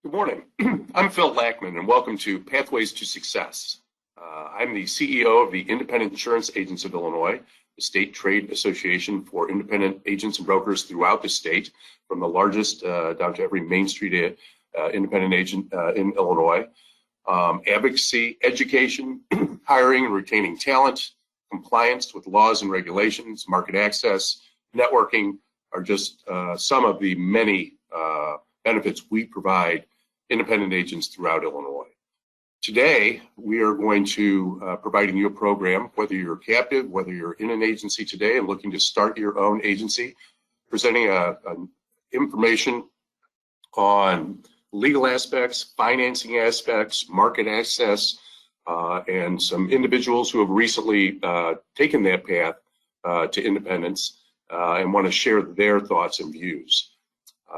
Good morning. I'm Phil Lackman, and welcome to Pathways to Success. I'm the CEO of the Independent Insurance Agents of Illinois, the state trade association for independent agents and brokers throughout the state, from the largest down to every Main Street independent agent in Illinois. Advocacy, education, hiring and retaining talent, compliance with laws and regulations, market access, networking are just some of the many benefits we provide independent agents throughout Illinois. Today, we are going to providing you a program, whether you're captive, whether you're in an agency today and looking to start your own agency, presenting information on legal aspects, financing aspects, market access, and some individuals who have recently taken that path to independence and want to share their thoughts and views.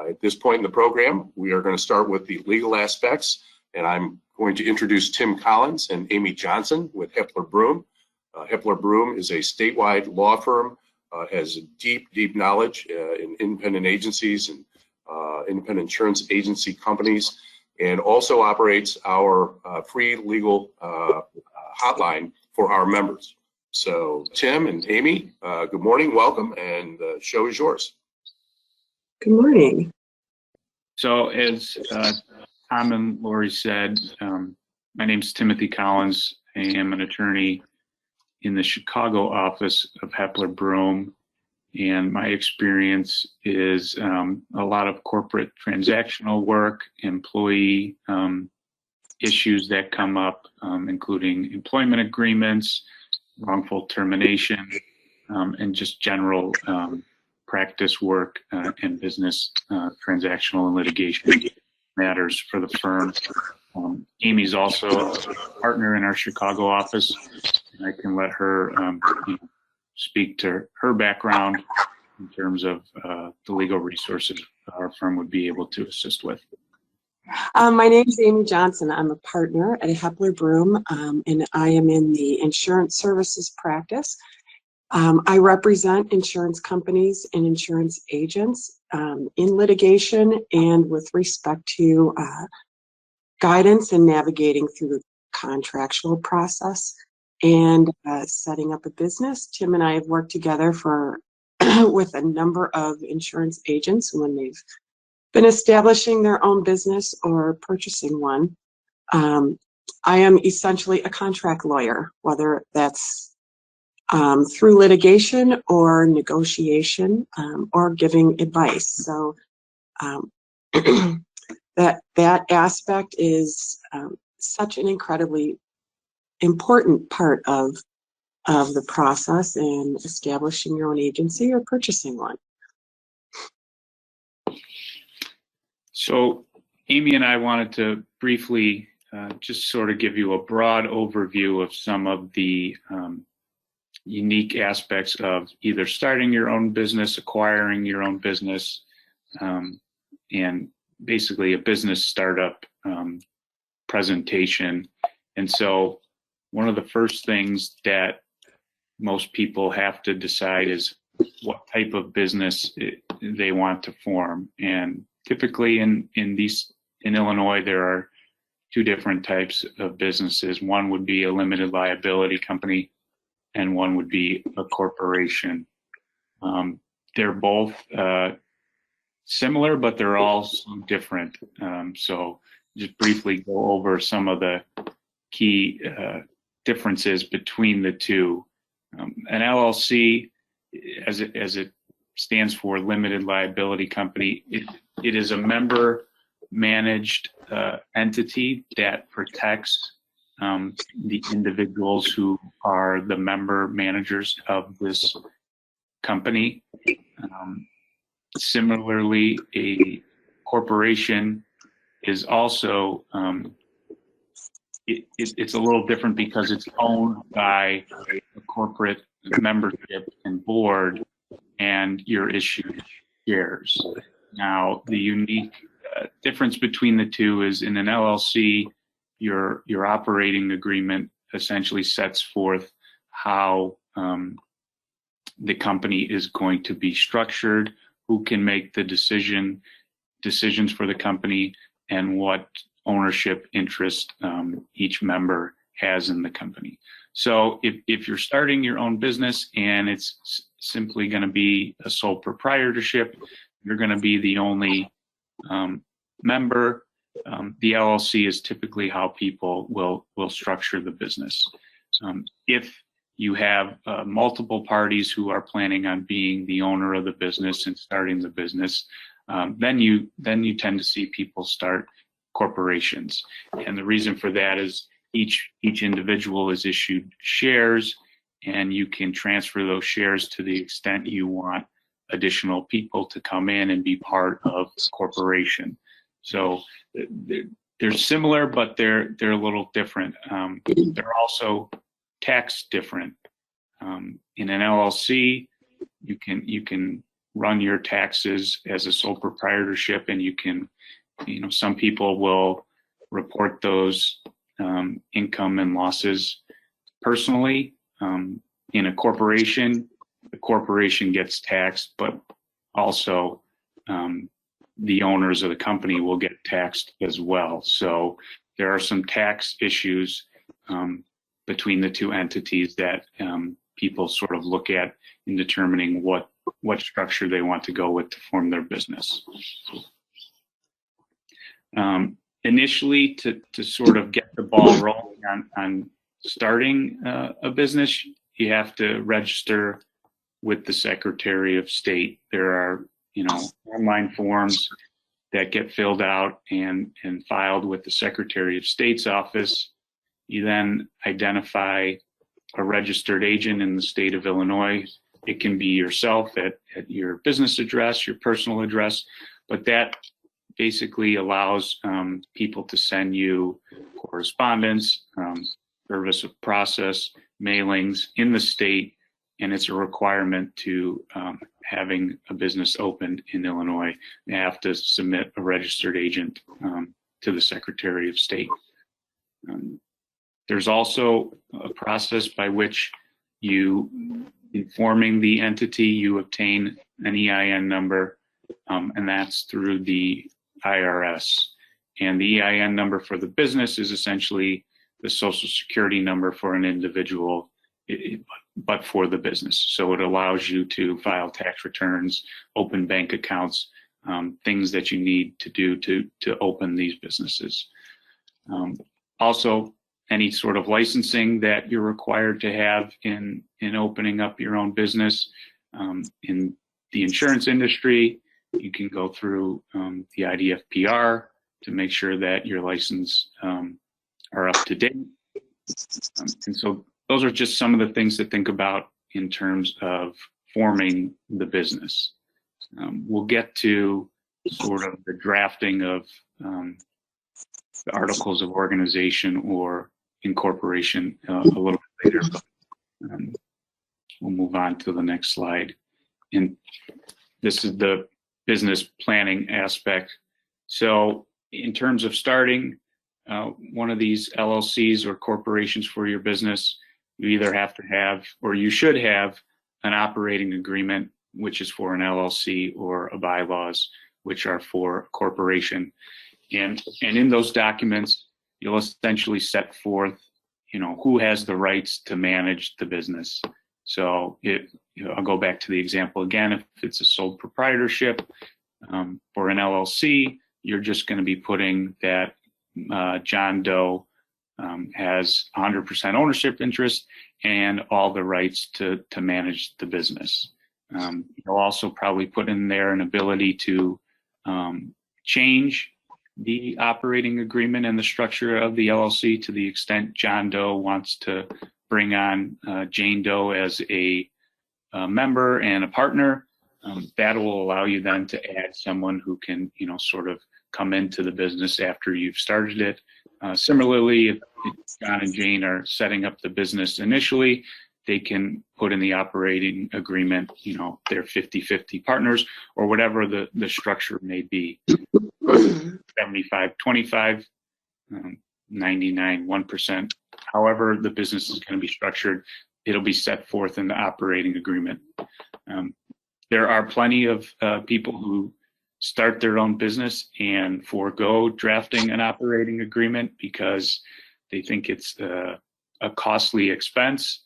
At this point in the program, we are going to start with the legal aspects, and I'm going to introduce Tim Collins and Amy Johnson with Hepler Broom. Hepler Broom is a statewide law firm, has deep knowledge in independent agencies and independent insurance agency companies, and also operates our free legal hotline for our members. So Tim and Amy, good morning, welcome, and the show is yours. Good morning. So as Tom and Lori said, my name is Timothy Collins. I am an attorney in the Chicago office of Hepler Broom, and my experience is a lot of corporate transactional work, employee issues that come up, including employment agreements, wrongful termination, and just general practice work and business transactional and litigation matters for the firm. Amy's also a partner in our Chicago office, and I can let her speak to her background in terms of the legal resources our firm would be able to assist with. My name is Amy Johnson. I'm a partner at Hepler Broom, and I am in the insurance services practice. I represent insurance companies and insurance agents in litigation and with respect to guidance and navigating through the contractual process and setting up a business. Tim and I have worked together with a number of insurance agents when they've been establishing their own business or purchasing one. I am essentially a contract lawyer, whether that's through litigation or negotiation or giving advice. So that aspect is such an incredibly important part of the process in establishing your own agency or purchasing one. So Amy and I wanted to briefly just sort of give you a broad overview of some of the unique aspects of either starting your own business, acquiring your own business, and basically a business startup presentation. And so one of the first things that most people have to decide is what type of business they want to form. And typically in Illinois, there are two different types of businesses. One would be a limited liability company, and one would be a corporation. They're both similar, but they're also different. So just briefly go over some of the key differences between the two. An LLC, as it stands for limited liability company, it is a member managed entity that protects the individuals who are the member managers of this company. Similarly, a corporation is also, it's a little different because it's owned by a corporate membership and board, and you're issued shares. Now, the unique difference between the two is in an LLC, your operating agreement essentially sets forth how the company is going to be structured, who can make the decisions for the company, and what ownership interest each member has in the company. So if you're starting your own business and it's simply going to be a sole proprietorship, you're going to be the only member. The LLC is typically how people will structure the business. If you have multiple parties who are planning on being the owner of the business and starting the business, then you tend to see people start corporations. And the reason for that is each individual is issued shares, and you can transfer those shares to the extent you want additional people to come in and be part of the corporation. So they're similar, but they're a little different. They're also tax different. In an LLC, you can run your taxes as a sole proprietorship, and you can, some people will report those income and losses personally. In a corporation, the corporation gets taxed, but also the owners of the company will get taxed as well. So there are some tax issues between the two entities that people sort of look at in determining what structure they want to go with to form their business. Initially, to sort of get the ball rolling on starting a business, you have to register with the Secretary of State. There are, online forms that get filled out and filed with the Secretary of State's office. You then identify a registered agent in the state of Illinois. It can be yourself at your business address, your personal address, but that basically allows people to send you correspondence, service of process, mailings in the state, and it's a requirement to having a business opened in Illinois. You have to submit a registered agent to the Secretary of State. There's also a process by which you, informing the entity, you obtain an EIN number, and that's through the IRS. And the EIN number for the business is essentially the Social Security number for an individual, but for the business. So it allows you to file tax returns, open bank accounts, things that you need to do to open these businesses. Also, any sort of licensing that you're required to have in opening up your own business. In the insurance industry, you can go through the IDFPR to make sure that your license are up to date. And so those are just some of the things to think about in terms of forming the business. We'll get to sort of the drafting of the articles of organization or incorporation a little bit later, but we'll move on to the next slide. And this is the business planning aspect. So in terms of starting one of these LLCs or corporations for your business, you either have to have, or you should have, an operating agreement, which is for an LLC, or a bylaws, which are for a corporation. And in those documents, you'll essentially set forth, who has the rights to manage the business. So I'll go back to the example again. If it's a sole proprietorship for an LLC, you're just going to be putting that John Doe has 100% ownership interest and all the rights to manage the business. You'll also probably put in there an ability to change the operating agreement and the structure of the LLC to the extent John Doe wants to bring on Jane Doe as a member and a partner. That will allow you then to add someone who can, sort of come into the business after you've started it. Similarly, if John and Jane are setting up the business initially, they can put in the operating agreement, they're 50-50 partners or whatever the structure may be. 75-25, 99-1%. However the business is going to be structured, it'll be set forth in the operating agreement. There are plenty of people who start their own business and forego drafting an operating agreement because they think it's a costly expense.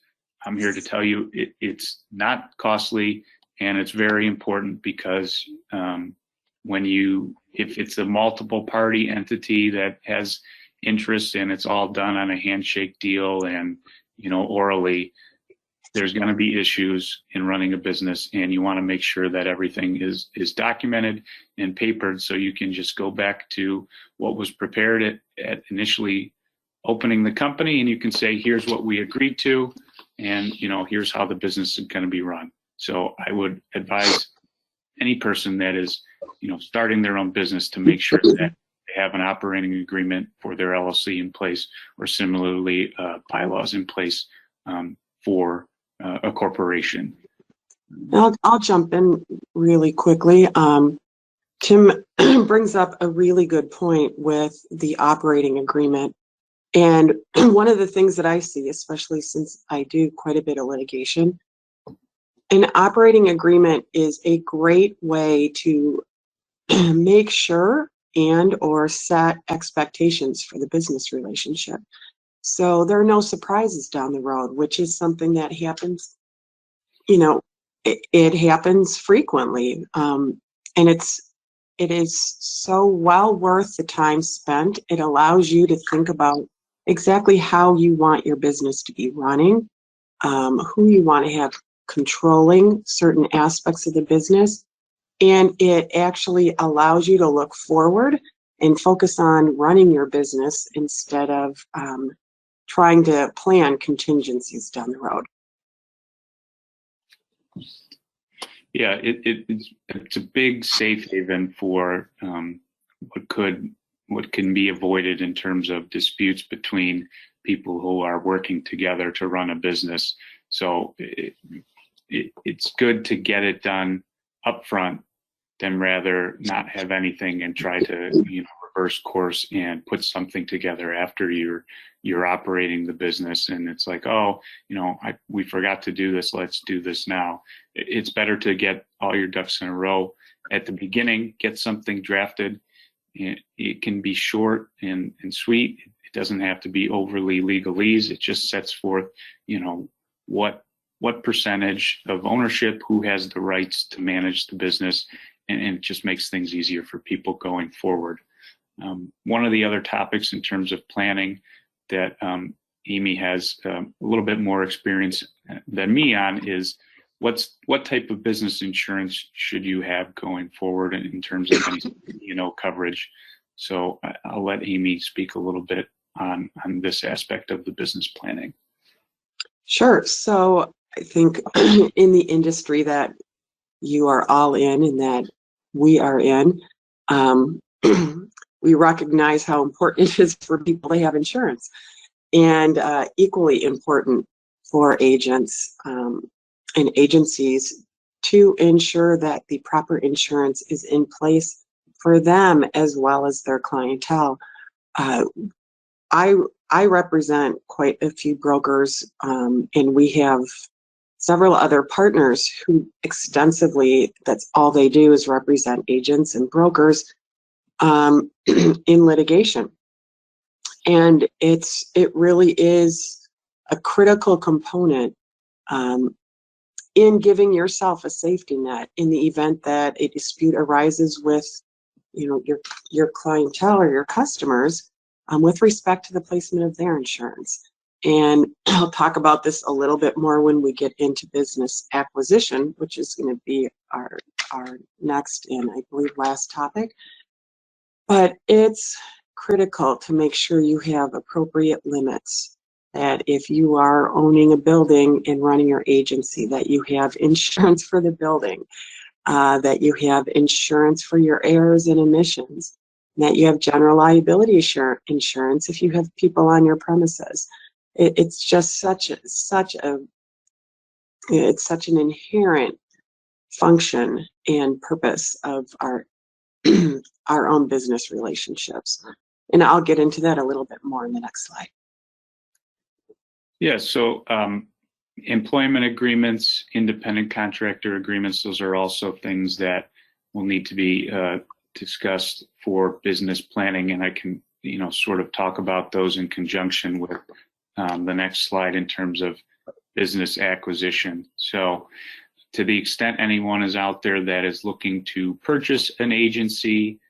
I'm here to tell you it's not costly, and it's very important because if it's a multiple party entity that has interest and it's all done on a handshake deal and orally, there's going to be issues in running a business, and you want to make sure that everything is documented and papered so you can just go back to what was prepared at initially opening the company, and you can say, here's what we agreed to, and here's how the business is going to be run. So I would advise any person that is starting their own business to make sure that they have an operating agreement for their LLC in place, or similarly bylaws in place for a corporation. I'll jump in really quickly. Tim brings up a really good point with the operating agreement. And one of the things that I see, especially since I do quite a bit of litigation, an operating agreement is a great way to make sure and or set expectations for the business relationship. So there are no surprises down the road, which is something that happens, it happens frequently. And it is so well worth the time spent. It allows you to think about exactly how you want your business to be running, who you want to have controlling certain aspects of the business. And it actually allows you to look forward and focus on running your business instead of trying to plan contingencies down the road. Yeah, it's a big safe haven for what can be avoided in terms of disputes between people who are working together to run a business. So it's good to get it done up front than rather not have anything and try to reverse course and put something together after you're operating the business, and it's like, we forgot to do this, let's do this now. It's better to get all your ducks in a row at the beginning, get something drafted. It can be short and sweet. It doesn't have to be overly legalese. It just sets forth what percentage of ownership, who has the rights to manage the business, and it just makes things easier for people going forward. One of the other topics in terms of planning that Amy has a little bit more experience than me on is what type of business insurance should you have going forward in terms of any coverage. So I'll let Amy speak a little bit on this aspect of the business planning. Sure. So I think in the industry that you are all in and that we are in, we recognize how important it is for people to have insurance, and equally important for agents and agencies to ensure that the proper insurance is in place for them as well as their clientele. I represent quite a few brokers, and we have several other partners who extensively, that's all they do is represent agents and brokers in litigation. And it really is a critical component in giving yourself a safety net in the event that a dispute arises with your clientele or your customers with respect to the placement of their insurance. And I'll talk about this a little bit more when we get into business acquisition, which is going to be our next and I believe last topic. But it's critical to make sure you have appropriate limits, that if you are owning a building and running your agency, that you have insurance for the building, that you have insurance for your errors and omissions, that you have general liability insurance if you have people on your premises. It's just such an inherent function and purpose of our own business relationships. And I'll get into that a little bit more in the next slide. Yeah, so employment agreements, independent contractor agreements, those are also things that will need to be discussed for business planning, and I can, sort of talk about those in conjunction with the next slide in terms of business acquisition. So to the extent anyone is out there that is looking to purchase an agency,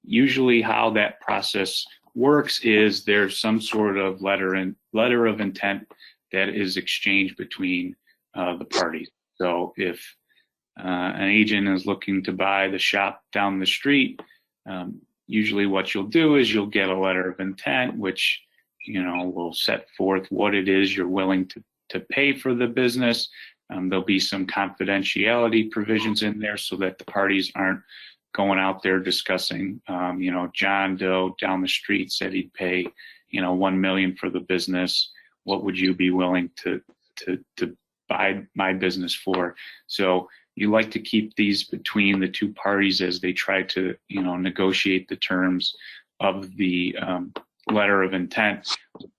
usually how that process works is there's some sort of letter of intent that is exchanged between the parties. So if an agent is looking to buy the shop down the street, usually what you'll do is you'll get a letter of intent, which will set forth what it is you're willing to pay for the business. There'll be some confidentiality provisions in there so that the parties aren't going out there discussing, John Doe down the street said he'd pay, $1 million for the business. What would you be willing to buy my business for? So you like to keep these between the two parties as they try to, negotiate the terms of the letter of intent.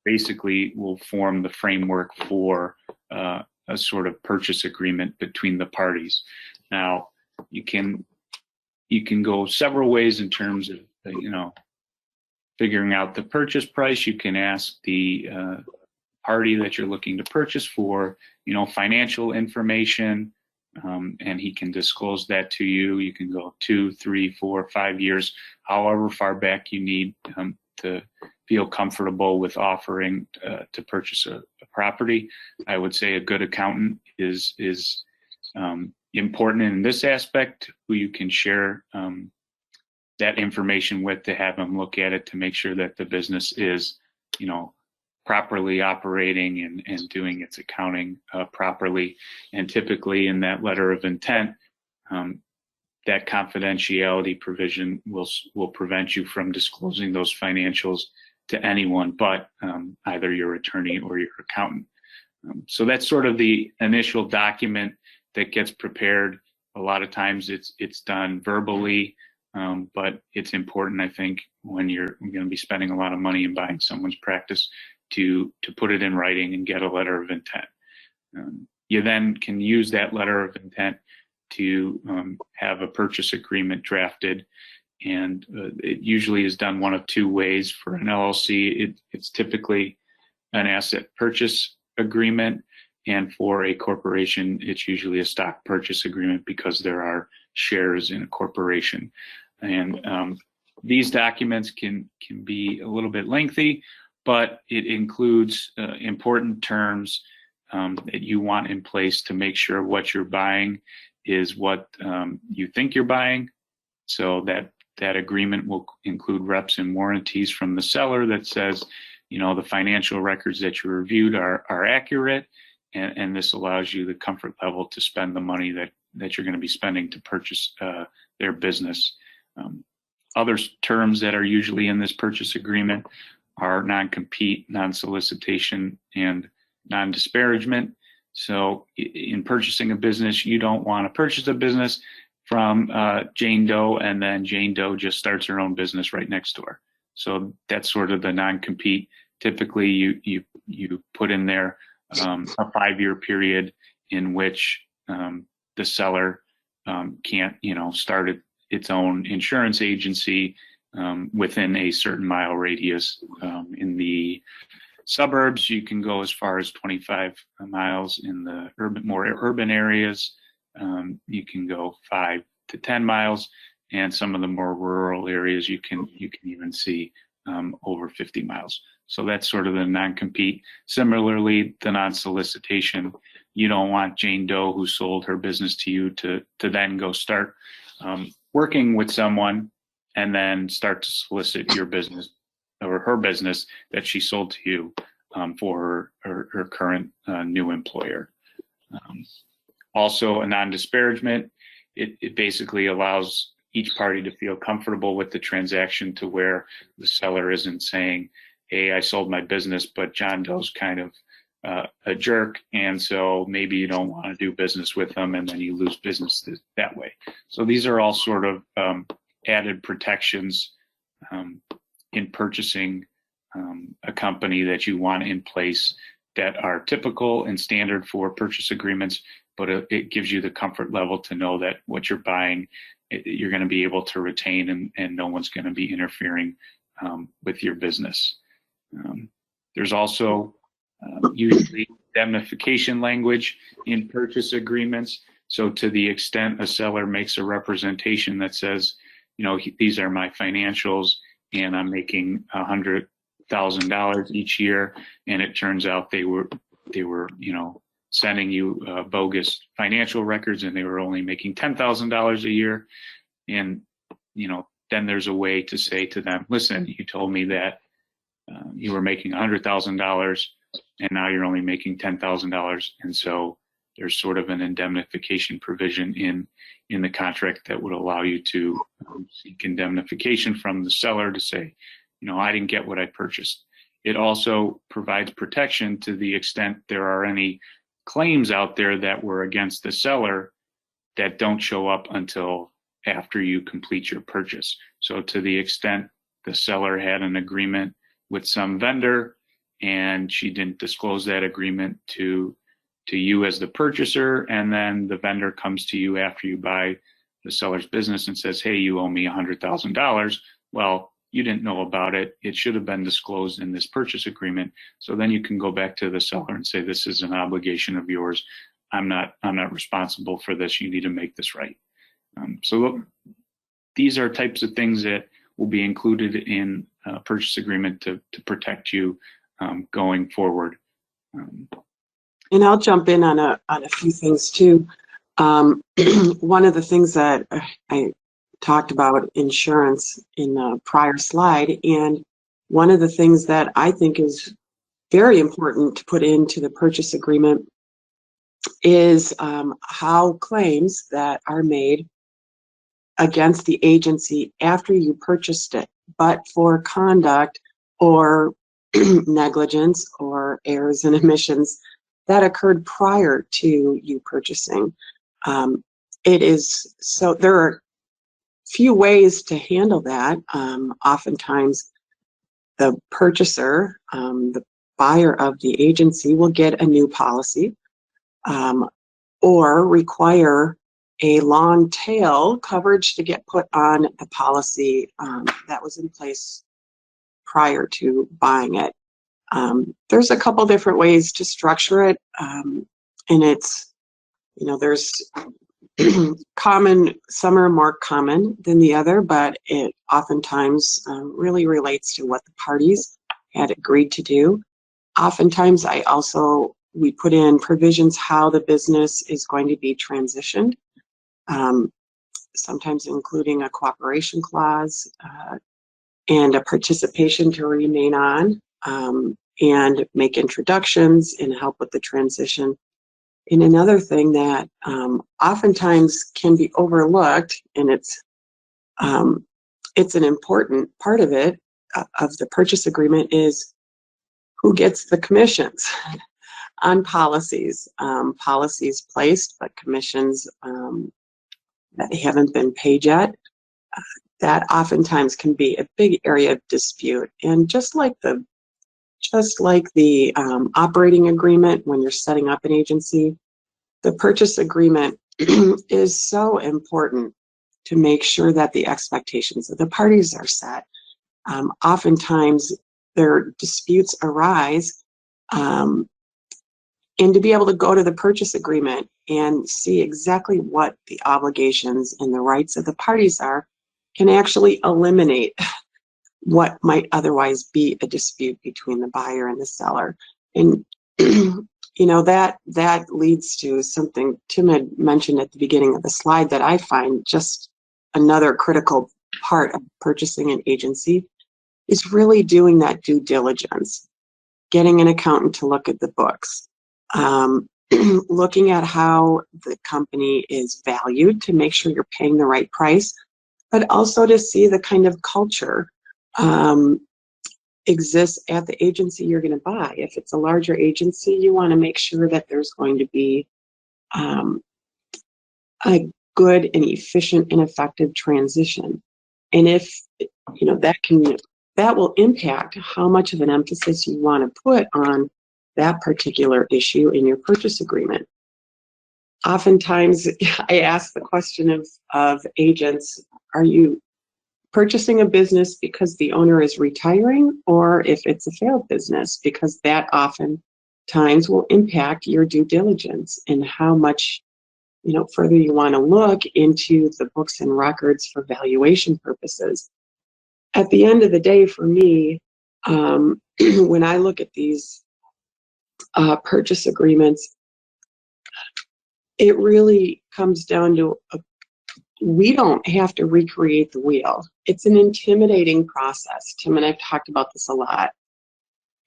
Basically will form the framework for a sort of purchase agreement between the parties. Now, you can go several ways in terms of, figuring out the purchase price. You can ask the party that you're looking to purchase for, financial information, and he can disclose that to you. You can go 2, 3, 4, 5 years, however far back you need to feel comfortable with offering to purchase a property. I would say a good accountant is important in this aspect, who you can share that information with, to have them look at it to make sure that the business is, properly operating and doing its accounting properly. And typically in that letter of intent, that confidentiality provision will prevent you from disclosing those financials to anyone but either your attorney or your accountant. So that's sort of the initial document that gets prepared. A lot of times it's done verbally, but it's important, I think, when you're going to be spending a lot of money and buying someone's practice, to put it in writing and get a letter of intent. You then can use that letter of intent to have a purchase agreement drafted, and it usually is done one of two ways. For an LLC, it's typically an asset purchase agreement, and for a corporation, it's usually a stock purchase agreement because there are shares in a corporation. And these documents can be a little bit lengthy, but it includes important terms that you want in place to make sure what you're buying is what you think you're buying. So that agreement will include reps and warranties from the seller that says, the financial records that you reviewed are accurate, and this allows you the comfort level to spend the money that you're going to be spending to purchase their business. Other terms that are usually in this purchase agreement are non-compete, non-solicitation, and non-disparagement. So in purchasing a business, you don't want to purchase a business from Jane Doe and then Jane Doe just starts her own business right next door. So that's sort of the non-compete. Typically, you put in there a 5-year period in which the seller can't, start its own insurance agency within a certain mile radius. In the suburbs, you can go as far as 25 miles. In the more urban areas, you can go 5 to 10 miles, and some of the more rural areas you can even see over 50 miles. So that's sort of the non-compete. Similarly, the non-solicitation, you don't want Jane Doe, who sold her business to you, to then go start working with someone and then start to solicit your business or her business that she sold to you for her current new employer. Also, a non-disparagement, it basically allows each party to feel comfortable with the transaction, to where the seller isn't saying, hey, I sold my business, but John Doe's kind of a jerk, and so maybe you don't want to do business with them, and then you lose business that way. So these are all sort of added protections in purchasing a company that you want in place that are typical and standard for purchase agreements, but it gives you the comfort level to know that what you're buying you're going to be able to retain, and no one's going to be interfering with your business. There's also usually indemnification language in purchase agreements. So to the extent a seller makes a representation that says, these are my financials and I'm making $100,000 each year, and it turns out they were sending you bogus financial records and they were only making $10,000 a year. And, then there's a way to say to them, listen, you told me that you were making $100,000 and now you're only making $10,000. And so there's sort of an indemnification provision in the contract that would allow you to seek indemnification from the seller to say, I didn't get what I purchased. It also provides protection to the extent there are any claims out there that were against the seller that don't show up until after you complete your purchase. So to the extent the seller had an agreement with some vendor and she didn't disclose that agreement to you as the purchaser, and then the vendor comes to you after you buy the seller's business and says, hey, you owe me $100,000. Well, you didn't know about it. It should have been disclosed in this purchase agreement. So then you can go back to the seller and say, this is an obligation of yours. I'm not responsible for this. You need to make this right. So these are types of things that will be included in a purchase agreement to protect you going forward. And I'll jump in on a few things too. One of the things that I talked about insurance in the prior slide, and one of the things that I think is very important to put into the purchase agreement is how claims that are made against the agency after you purchased it, but for conduct or negligence or errors and omissions that occurred prior to you purchasing. There are few ways to handle that. Oftentimes the purchaser, the buyer of the agency, will get a new policy or require a long tail coverage to get put on the policy that was in place prior to buying it. There's a couple different ways to structure it, and it's, there's common, some are more common than the other, but it oftentimes really relates to what the parties had agreed to do. Oftentimes we put in provisions how the business is going to be transitioned, sometimes including a cooperation clause and a participation to remain on, and make introductions and help with the transition. And another thing that oftentimes can be overlooked, and it's an important part of it, of the purchase agreement, is who gets the commissions on policies. Policies placed, but commissions that haven't been paid yet. That oftentimes can be a big area of dispute. And just like the operating agreement when you're setting up an agency, the purchase agreement is so important to make sure that the expectations of the parties are set. Oftentimes their disputes arise, and to be able to go to the purchase agreement and see exactly what the obligations and the rights of the parties are can actually eliminate what might otherwise be a dispute between the buyer and the seller. And that leads to something Tim had mentioned at the beginning of the slide that I find just another critical part of purchasing an agency is really doing that due diligence, getting an accountant to look at the books, looking at how the company is valued to make sure you're paying the right price, but also to see the kind of culture exists at the agency you're going to buy. If it's a larger agency, you want to make sure that there's going to be a good and efficient and effective transition. And if that will impact how much of an emphasis you want to put on that particular issue in your purchase agreement. oftentimes I ask the question of agents, are you purchasing a business because the owner is retiring, or if it's a failed business, because that oftentimes will impact your due diligence and how much further you want to look into the books and records for valuation purposes. At the end of the day, for me, when I look at these purchase agreements, it really comes down to we don't have to recreate the wheel. It's an intimidating process. Tim and I've talked about this a lot.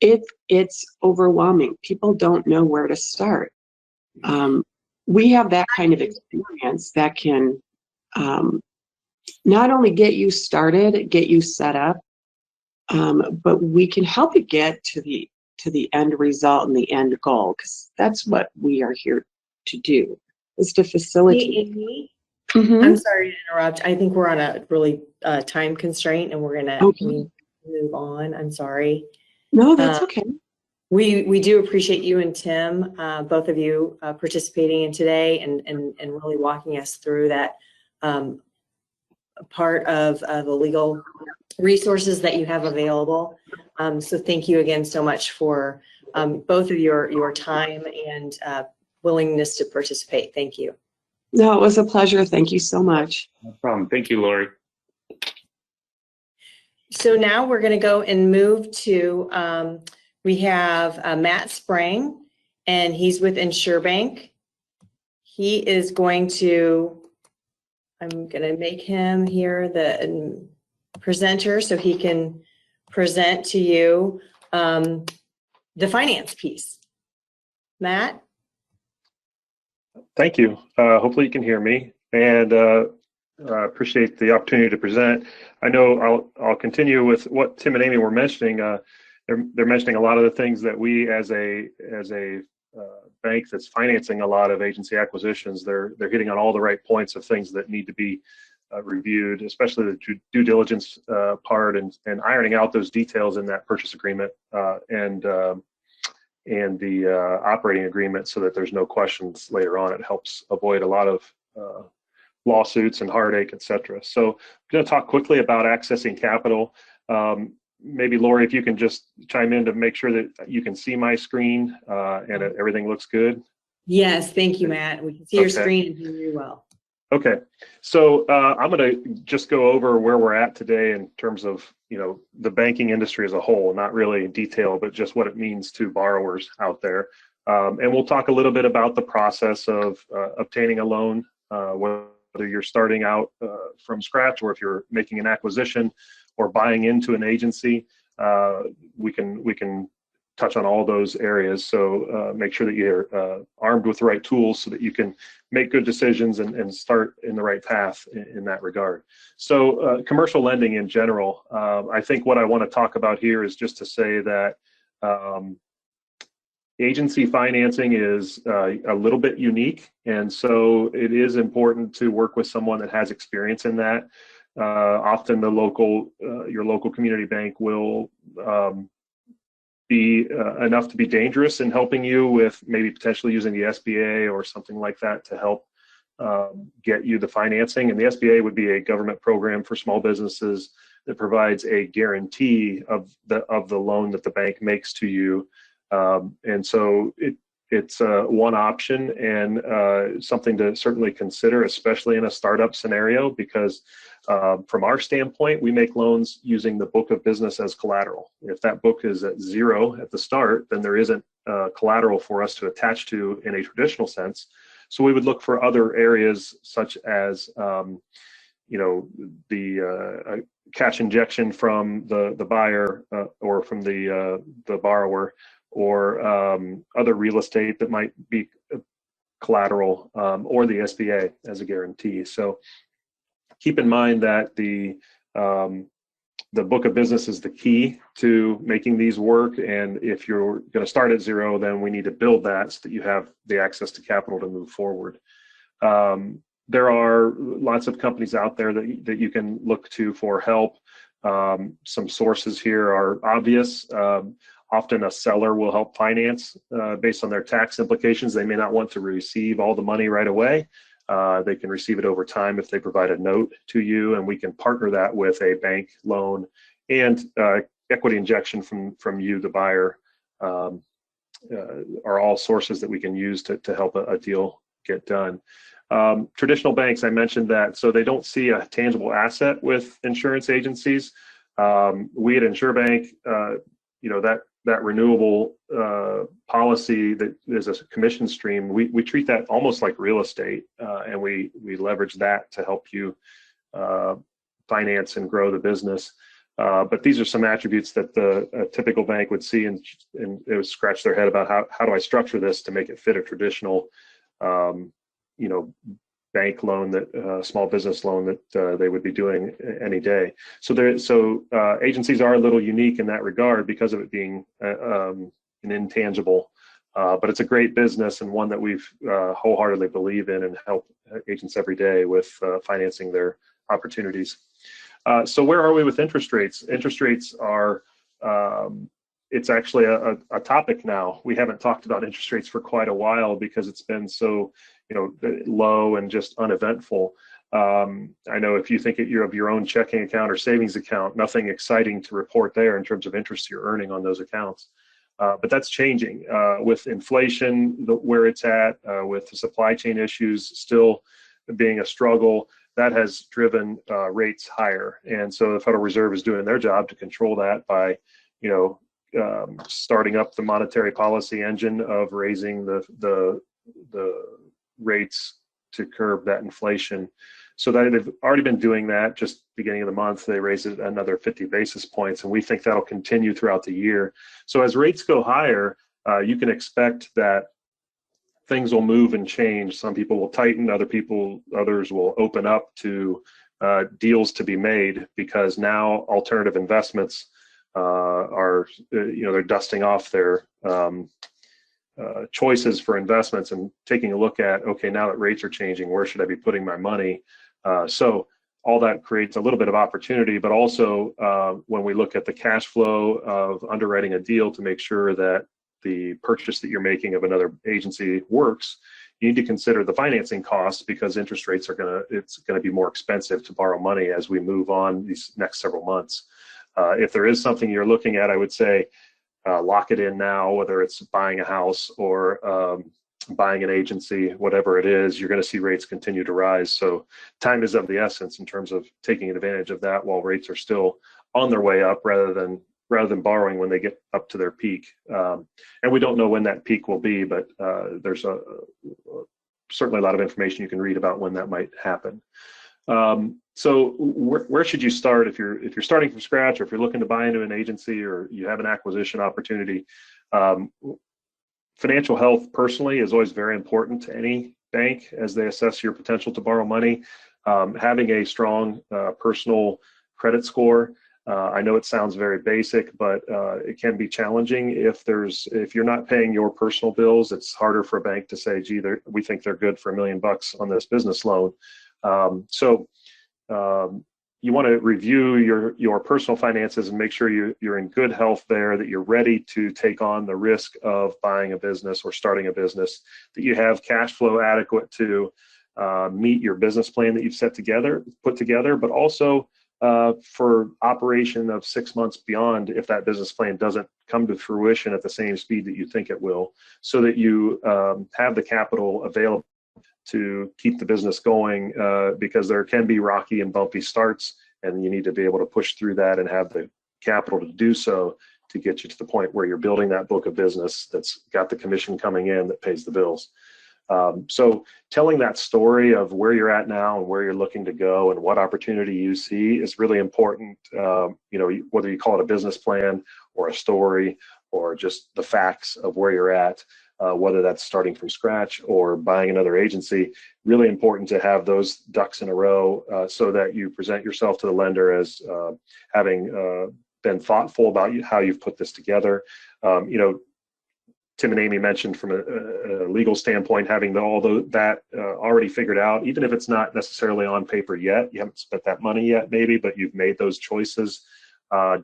It's overwhelming. People don't know where to start. We have that kind of experience that can not only get you started, get you set up, but we can help you get to the end result and the end goal, because that's what we are here to do, is to facilitate. Hey, Amy, Mhm. I'm sorry to interrupt. I think we're on a really time constraint, and we're gonna move on. I'm sorry. No, that's okay. We do appreciate you and Tim, both of you, participating in today and really walking us through that part of the legal resources that you have available. So thank you again so much for both of your time and willingness to participate. Thank you. No, it was a pleasure. Thank you so much. No problem. Thank you, Lori. So now we're going to go and move to, we have Matt Sprang, and he's with InsureBank. He is going to, I'm going to make him here the presenter so he can present to you the finance piece. Matt? Thank you. Hopefully you can hear me, and appreciate the opportunity to present. I know I'll continue with what Tim and Amy were mentioning. They're mentioning a lot of the things that we as a bank that's financing a lot of agency acquisitions. They're hitting on all the right points of things that need to be reviewed, especially the due diligence part and ironing out those details in that purchase agreement and the operating agreement, so that there's no questions later on. It helps avoid a lot of lawsuits and heartache, etc. So I'm going to talk quickly about accessing capital. Maybe Lori, if you can just chime in to make sure that you can see my screen and everything looks good. Yes, thank you, Matt. We can see your screen and hear you well. Okay, so I'm going to just go over where we're at today in terms of the banking industry as a whole, not really in detail, but just what it means to borrowers out there. And we'll talk a little bit about the process of obtaining a loan, whether you're starting out from scratch or if you're making an acquisition or buying into an agency. We can touch on all those areas. So make sure that you're armed with the right tools so that you can make good decisions and start in the right path in that regard. So commercial lending in general, I think what I want to talk about here is just to say that agency financing is a little bit unique, and so it is important to work with someone that has experience in that. Often your local community bank will be enough to be dangerous in helping you with maybe potentially using the SBA or something like that to help get you the financing. And the SBA would be a government program for small businesses that provides a guarantee of the loan that the bank makes to you. And so it's one option and something to certainly consider, especially in a startup scenario, because from our standpoint, we make loans using the book of business as collateral. If that book is at zero at the start, then there isn't collateral for us to attach to in a traditional sense. So we would look for other areas such as the cash injection from the buyer or from the borrower, or other real estate that might be collateral, or the SBA as a guarantee. So keep in mind that the book of business is the key to making these work. And if you're going to start at zero, then we need to build that so that you have the access to capital to move forward. There are lots of companies out there that you can look to for help. Some sources here are obvious. Often a seller will help finance based on their tax implications. They may not want to receive all the money right away. They can receive it over time if they provide a note to you, and we can partner that with a bank loan and equity injection from you, the buyer, are all sources that we can use to help a deal get done. Traditional banks, I mentioned that, so they don't see a tangible asset with insurance agencies. We at InsurBank, that renewable policy that is a commission stream, we treat that almost like real estate, and we leverage that to help you finance and grow the business. But these are some attributes that a typical bank would see and it would scratch their head about how do I structure this to make it fit a traditional bank loan, that small business loan that they would be doing any day. So agencies are a little unique in that regard because of it being an intangible, but it's a great business and one that we've wholeheartedly believe in and help agents every day with financing their opportunities. So where are we with interest rates? Interest rates are, it's actually a topic now. We haven't talked about interest rates for quite a while because it's been so low and just uneventful. I know if you think of your own checking account or savings account, nothing exciting to report there in terms of interest you're earning on those accounts. But that's changing with inflation, where it's at, with the supply chain issues still being a struggle. That has driven rates higher. And so the Federal Reserve is doing their job to control that by, starting up the monetary policy engine of raising the rates to curb that inflation. So that they've already been doing that. Just beginning of the month, they raised it another 50 basis points, and we think that'll continue throughout the year. So as rates go higher, you can expect that things will move and change. Some people will tighten, others will open up to deals to be made, because now alternative investments are, they're dusting off their choices for investments and taking a look at, okay, now that rates are changing, where should I be putting my money? So all that creates a little bit of opportunity, but also when we look at the cash flow of underwriting a deal to make sure that the purchase that you're making of another agency works, you need to consider the financing costs, because interest rates it's gonna be more expensive to borrow money as we move on these next several months. If there is something you're looking at, I would say lock it in now, whether it's buying a house or buying an agency, whatever it is, you're going to see rates continue to rise. So time is of the essence in terms of taking advantage of that while rates are still on their way up, rather than borrowing when they get up to their peak. And we don't know when that peak will be, but there's certainly a lot of information you can read about when that might happen. So where should you start if you're starting from scratch, or if you're looking to buy into an agency, or you have an acquisition opportunity? Financial health personally is always very important to any bank as they assess your potential to borrow money. Having a strong personal credit score. I know it sounds very basic, but it can be challenging if you're not paying your personal bills. It's harder for a bank to say, gee, we think they're good for $1 million on this business loan. So you want to review your personal finances and make sure you're in good health there, that you're ready to take on the risk of buying a business or starting a business, that you have cash flow adequate to meet your business plan that you've put together, but also for operation of 6 months beyond, if that business plan doesn't come to fruition at the same speed that you think it will, so that you have the capital available to keep the business going, because there can be rocky and bumpy starts, and you need to be able to push through that and have the capital to do so, to get you to the point where you're building that book of business that's got the commission coming in that pays the bills. So telling that story of where you're at now and where you're looking to go and what opportunity you see is really important. Whether you call it a business plan or a story or just the facts of where you're at, whether that's starting from scratch or buying another agency, really important to have those ducks in a row, so that you present yourself to the lender as having been thoughtful about how you've put this together. Tim and Amy mentioned from a legal standpoint, having all that already figured out, even if it's not necessarily on paper yet, you haven't spent that money yet maybe, but you've made those choices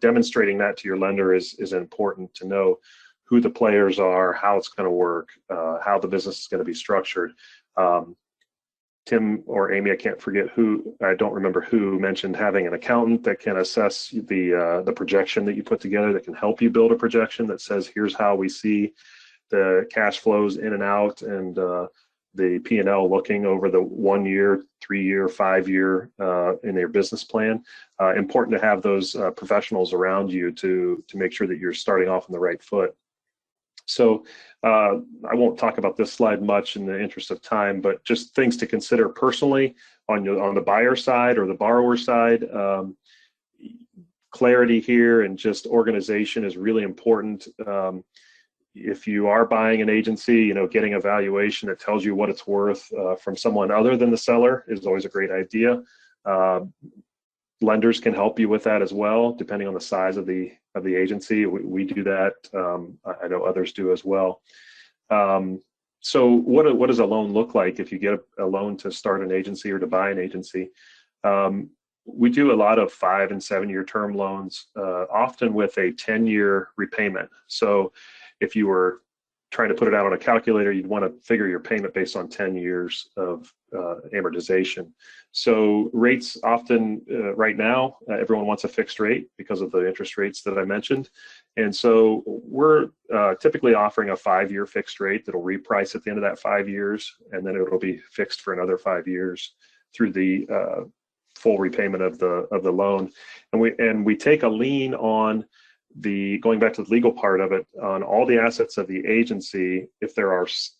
demonstrating that to your lender is important to know who the players are, how it's going to work, how the business is going to be structured. Tim or Amy, I can't forget who, I don't remember who mentioned having an accountant that can assess the projection that you put together, that can help you build a projection that says, here's how we see the cash flows in and out, and the P&L looking over the 1 year, 3 year, 5 year in their business plan. Important to have those professionals around you to make sure that you're starting off on the right foot. So I won't talk about this slide much in the interest of time, but just things to consider personally on the buyer side or the borrower side. Clarity here and just organization is really important. If you are buying an agency, getting a valuation that tells you what it's worth from someone other than the seller is always a great idea. Lenders can help you with that as well, depending on the size of the agency. We do that. I know others do as well. So what does a loan look like if you get a loan to start an agency or to buy an agency? We do a lot of 5 and 7 year term loans, often with a 10-year repayment. So if you were trying to put it out on a calculator, you'd want to figure your payment based on 10 years of amortization. So rates often, right now, everyone wants a fixed rate because of the interest rates that I mentioned. And so we're typically offering a 5-year fixed rate that'll reprice at the end of that 5 years, and then it'll be fixed for another 5 years through the full repayment of the loan. And we take a lien on going back to the legal part of it, on all the assets of the agency. If there's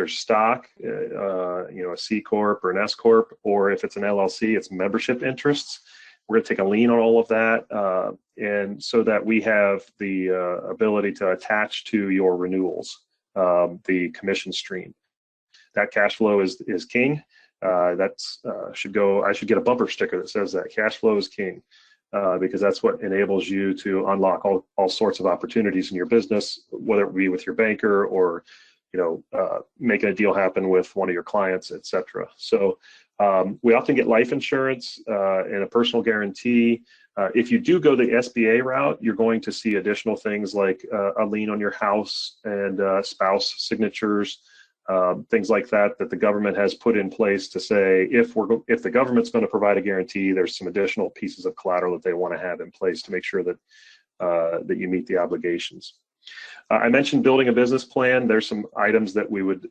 stock, a C Corp or an S Corp, or if it's an LLC, it's membership interests. We're going to take a lien on all of that, and so that we have the ability to attach to your renewals the commission stream. That cash flow is king. I should get a bumper sticker that says that cash flow is king. Because that's what enables you to unlock all sorts of opportunities in your business, whether it be with your banker or, making a deal happen with one of your clients, et cetera. So we often get life insurance and a personal guarantee. If you do go the SBA route, you're going to see additional things like a lien on your house and spouse signatures, things like that the government has put in place to say, if the government's going to provide a guarantee, there's some additional pieces of collateral that they want to have in place to make sure that that you meet the obligations. I mentioned building a business plan. There's some items that we would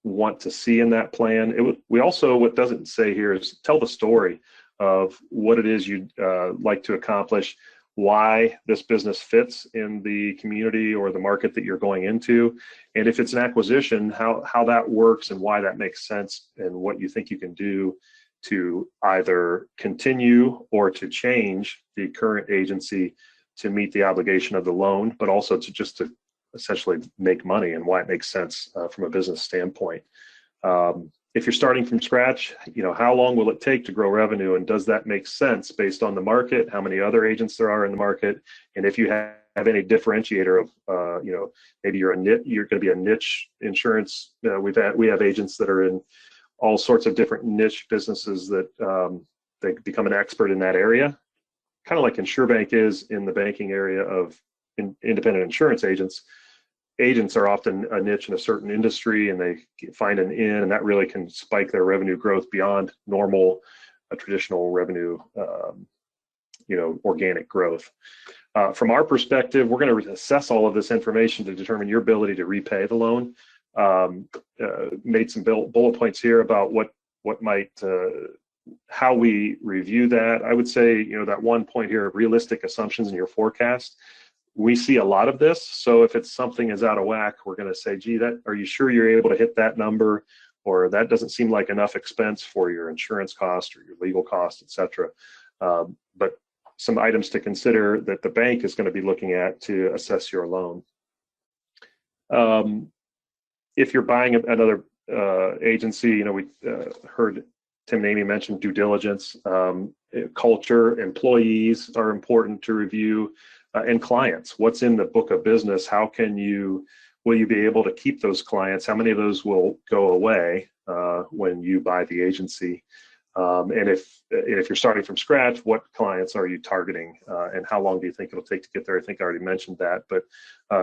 want to see in that plan. We also, what doesn't say here is tell the story of what it is you'd like to accomplish, why this business fits in the community or the market that you're going into, and if it's an acquisition, how that works and why that makes sense, and what you think you can do to either continue or to change the current agency to meet the obligation of the loan, but also to essentially make money, and why it makes sense from a business standpoint. If you're starting from scratch, how long will it take to grow revenue, and does that make sense based on the market, how many other agents there are in the market, and if you have any differentiator of, maybe you're going to be a niche insurance. We have agents that are in all sorts of different niche businesses that they become an expert in that area, kind of like InsurBank is in the banking area of independent insurance agents. Agents are often a niche in a certain industry, and they find an in, and that really can spike their revenue growth beyond normal, traditional revenue, organic growth. From our perspective, we're going to assess all of this information to determine your ability to repay the loan. Made some bullet points here about what might, how we review that. I would say, that one point here, realistic assumptions in your forecast. We see a lot of this. So if it's something is out of whack, we're going to say, gee, are you sure you're able to hit that number? Or that doesn't seem like enough expense for your insurance cost or your legal cost, et cetera. But some items to consider that the bank is going to be looking at to assess your loan. If you're buying another agency, we heard Tim and Amy mention due diligence, culture, employees are important to review. And clients, what's in the book of business? Will you be able to keep those clients? How many of those will go away when you buy the agency? And if you're starting from scratch, what clients are you targeting, and how long do you think it'll take to get there? I think I already mentioned that, but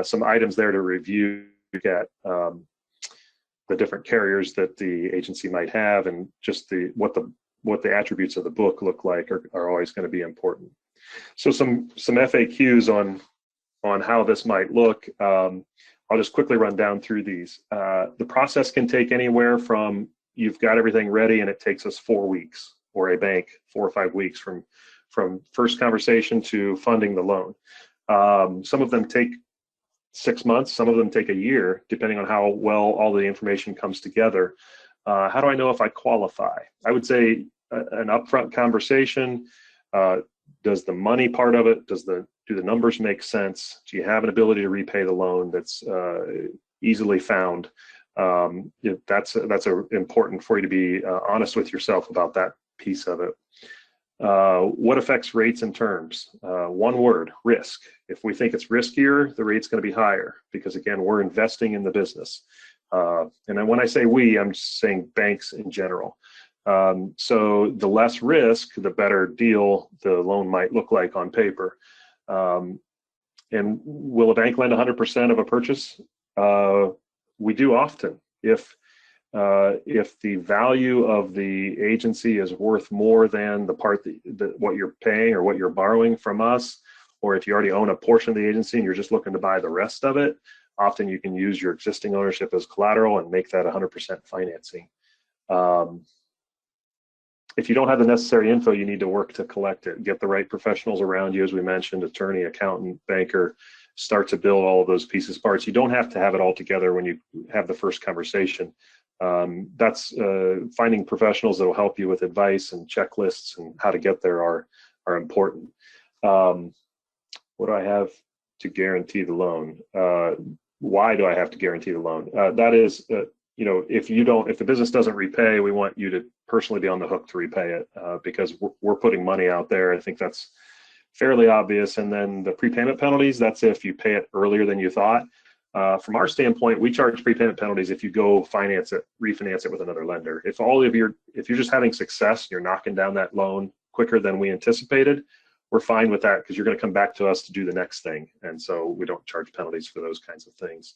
some items there to review at the different carriers that the agency might have, and just what the attributes of the book look like are always going to be important. So some FAQs on how this might look. I'll just quickly run down through these. The process can take anywhere from you've got everything ready and it takes us 4 weeks, or a bank 4 or 5 weeks from first conversation to funding the loan. Some of them take 6 months, some of them take a year, depending on how well all the information comes together. How do I know if I qualify? I would say an upfront conversation. Does the money part of it, do the numbers make sense? Do you have an ability to repay the loan that's easily found? That's important for you to be honest with yourself about that piece of it. What affects rates and terms? One word: risk. If we think it's riskier, the rate's going to be higher, because again, we're investing in the business. And then when I say we, I'm just saying banks in general. So the less risk, the better deal the loan might look like on paper. And will a bank lend 100% of a purchase? We do often. If the value of the agency is worth more than the part what you're paying or what you're borrowing from us, or if you already own a portion of the agency and you're just looking to buy the rest of it, often you can use your existing ownership as collateral and make that 100% financing. If you don't have the necessary info, you need to work to collect it. Get the right professionals around you, as we mentioned: attorney, accountant, banker. Start to build all of those pieces, parts. You don't have to have it all together when you have the first conversation. That's finding professionals that will help you with advice and checklists and how to get there are important. What do I have to guarantee the loan? Why do I have to guarantee the loan? That is, if the business doesn't repay, we want you to personally be on the hook to repay it, because we're putting money out there. I think that's fairly obvious. And then the prepayment penalties, that's if you pay it earlier than you thought. From our standpoint, we charge prepayment penalties if you go refinance it with another lender. If you're just having success, you're knocking down that loan quicker than we anticipated, we're fine with that, because you're going to come back to us to do the next thing. And so we don't charge penalties for those kinds of things.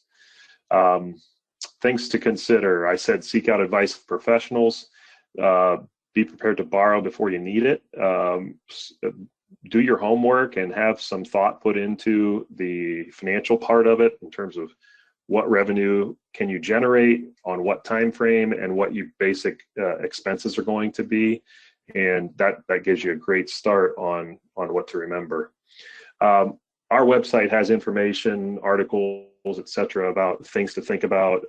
Things to consider: I said seek out advice from professionals. Be prepared to borrow before you need it. Do your homework and have some thought put into the financial part of it, in terms of what revenue can you generate on what time frame and what your basic expenses are going to be. And that gives you a great start on what to remember. Our website has information, articles, etc., about things to think about.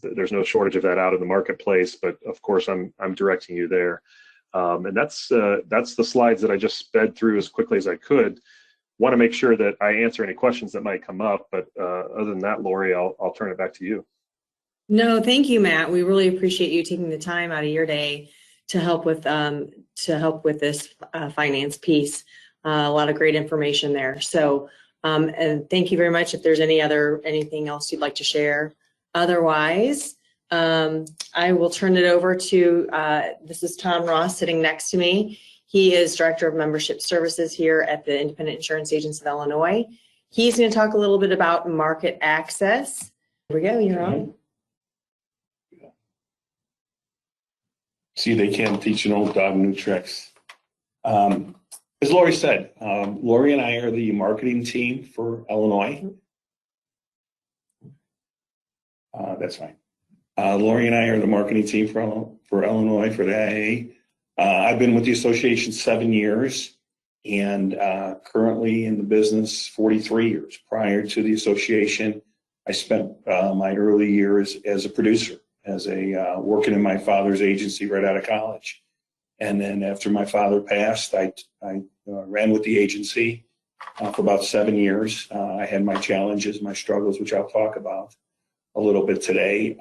There's no shortage of that out in the marketplace, but of course I'm directing you there. And that's the slides that I just sped through as quickly as I could. Want to make sure that I answer any questions that might come up, but other than that, Lori, I'll turn it back to you. No, thank you, Matt. We really appreciate you taking the time out of your day to help with this finance piece. A lot of great information there. So, and thank you very much. If there's anything else you'd like to share, otherwise, I will turn it over to, this is Tom Ross sitting next to me. He is Director of Membership Services here at the Independent Insurance Agents of Illinois. He's going to talk a little bit about market access. Here we go, you're on. See, they can't teach an old dog new tricks. As Lori said, Lori and I are the marketing team for Illinois. That's fine. Lori and I are the marketing team for Illinois, for the IIA. I've been with the association 7 years, and currently in the business 43 years. Prior to the association, I spent my early years as a producer, working in my father's agency right out of college. And then after my father passed, I ran with the agency for about 7 years. I had my challenges, my struggles, which I'll talk about a little bit today.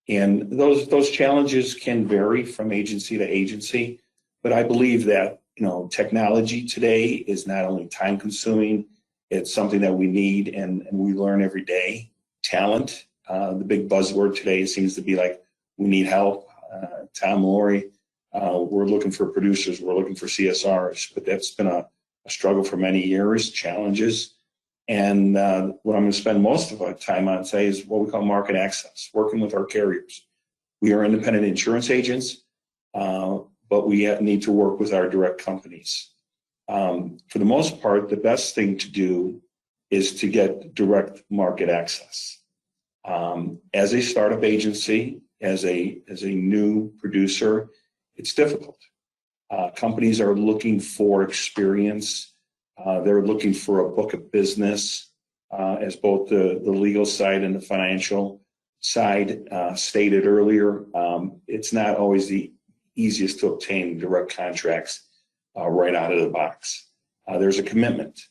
And those challenges can vary from agency to agency, but I believe that, technology today is not only time consuming, it's something that we need and we learn every day. Talent, the big buzzword today seems to be like, we need help. Tom, Lori, We're looking for producers, we're looking for CSRs, but that's been a struggle for many years, challenges. And what I'm going to spend most of our time on today is what we call market access, working with our carriers. We are independent insurance agents, but we need to work with our direct companies. For the most part, the best thing to do is to get direct market access. As a startup agency, as a new producer, it's difficult. Companies are looking for experience. They're looking for a book of business, as both the legal side and the financial side stated earlier. It's not always the easiest to obtain direct contracts right out of the box. There's a commitment.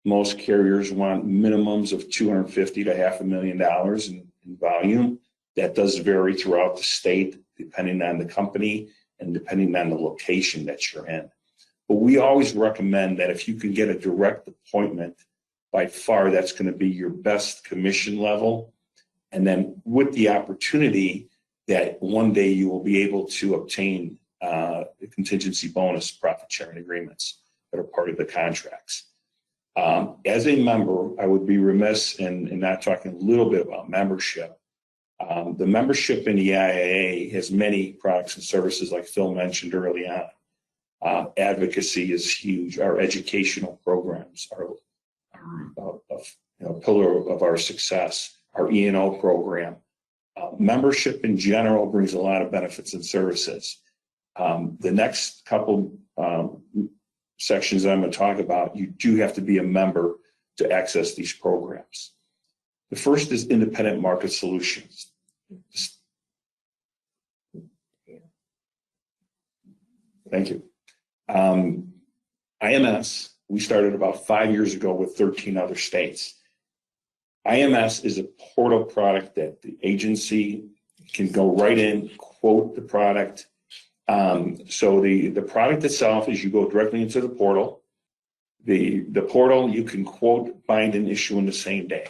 Most carriers want minimums of $250,000 to $500,000 in volume. That does vary throughout the state, depending on the company and depending on the location that you're in. But we always recommend that if you can get a direct appointment, by far that's going to be your best commission level. And then with the opportunity that one day you will be able to obtain the contingency bonus profit sharing agreements that are part of the contracts. As a member, I would be remiss in not talking a little bit about membership. The membership in the IIA has many products and services, like Phil mentioned early on. Advocacy is huge. Our educational programs are a pillar of our success. Our E&O program. Membership in general brings a lot of benefits and services. The next couple sections I'm going to talk about, you do have to be a member to access these programs. The first is independent market solutions. Thank you. IMS, we started about 5 years ago with 13 other states. IMS is a portal product that the agency can go right in, quote the product. So the product itself is you go directly into the portal. The portal you can quote, bind, and issue in the same day.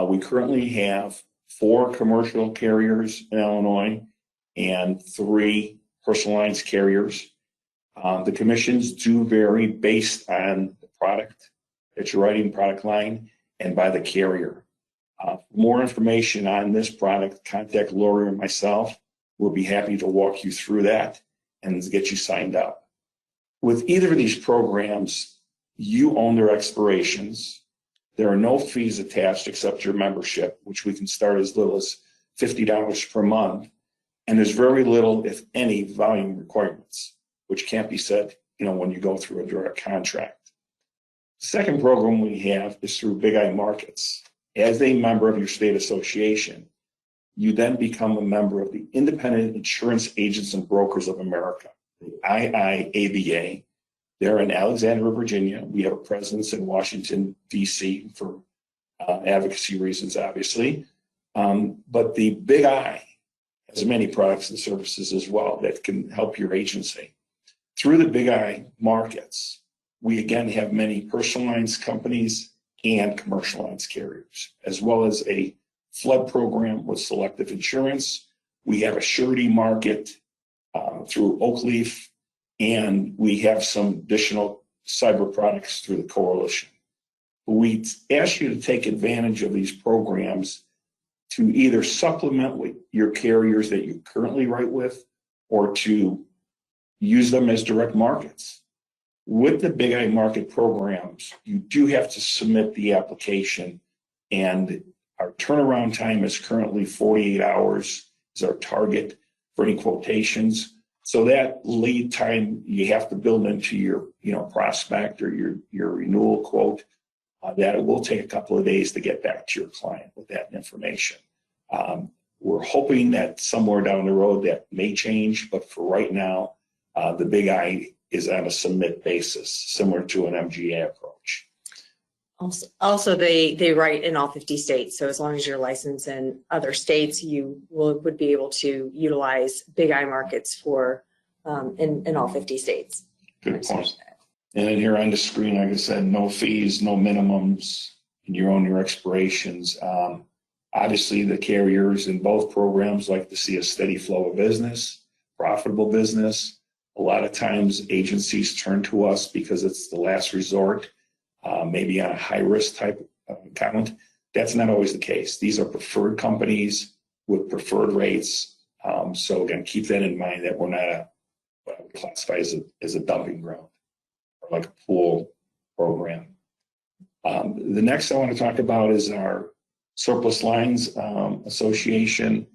We currently have 4 commercial carriers in Illinois and 3 personal lines carriers. The commissions do vary based on the product that you're writing, product line, and by the carrier. More information on this product, contact Lori or myself. We'll be happy to walk you through that and get you signed up. With either of these programs, you own their expirations. There are no fees attached except your membership, which we can start as little as $50 per month. And there's very little, if any, volume requirements, which can't be said, when you go through a direct contract. Second program we have is through Big I Markets. As a member of your state association, you then become a member of the Independent Insurance Agents and Brokers of America, the IIABA. They're in Alexandria, Virginia. We have a presence in Washington, D.C. for advocacy reasons, obviously. But the Big I has many products and services as well that can help your agency. Through the Big I Markets, we again have many personal lines companies and commercial lines carriers, as well as a flood program with Selective Insurance. We have a surety market through Oakleaf, and we have some additional cyber products through the coalition. We ask you to take advantage of these programs to either supplement with your carriers that you currently write with, or to use them as direct markets. With the Big I Market programs, you do have to submit the application, and our turnaround time is currently 48 hours is our target for any quotations. So that lead time you have to build into your prospect or your renewal quote, that it will take a couple of days to get back to your client with that information. We're hoping that somewhere down the road that may change, but for right now, the Big I is on a submit basis, similar to an MGA approach. Also, they write in all 50 states. So as long as you're licensed in other states, you would be able to utilize Big I Markets for in all 50 states. Good point. And then here on the screen, like I said, no fees, no minimums, and you own your expirations. Obviously, the carriers in both programs like to see a steady flow of business, profitable business. A lot of times agencies turn to us because it's the last resort, maybe on a high risk type of account. That's not always the case. These are preferred companies with preferred rates. So again, keep that in mind, that we're not what I would classify as a dumping ground or like a pool program. The next I want to talk about is our Surplus Lines Association.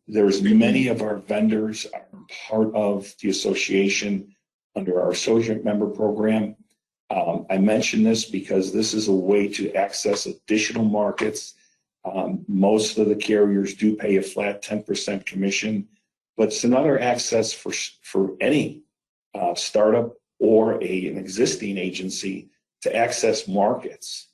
There's many of our vendors are part of the association under our associate member program. I mention this because this is a way to access additional markets. Most of the carriers do pay a flat 10% commission, but it's another access for any startup or an existing agency to access markets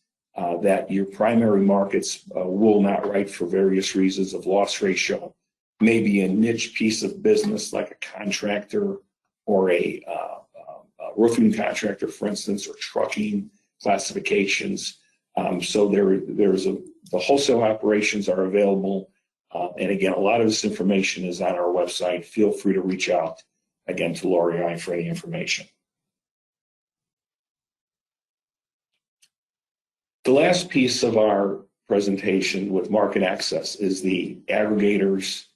that your primary markets will not write for various reasons of loss ratio, maybe a niche piece of business like a contractor or a roofing contractor, for instance, or trucking classifications. So the wholesale operations are available. And again, a lot of this information is on our website. Feel free to reach out again to Lori and I for any information. The last piece of our presentation with market access is the aggregators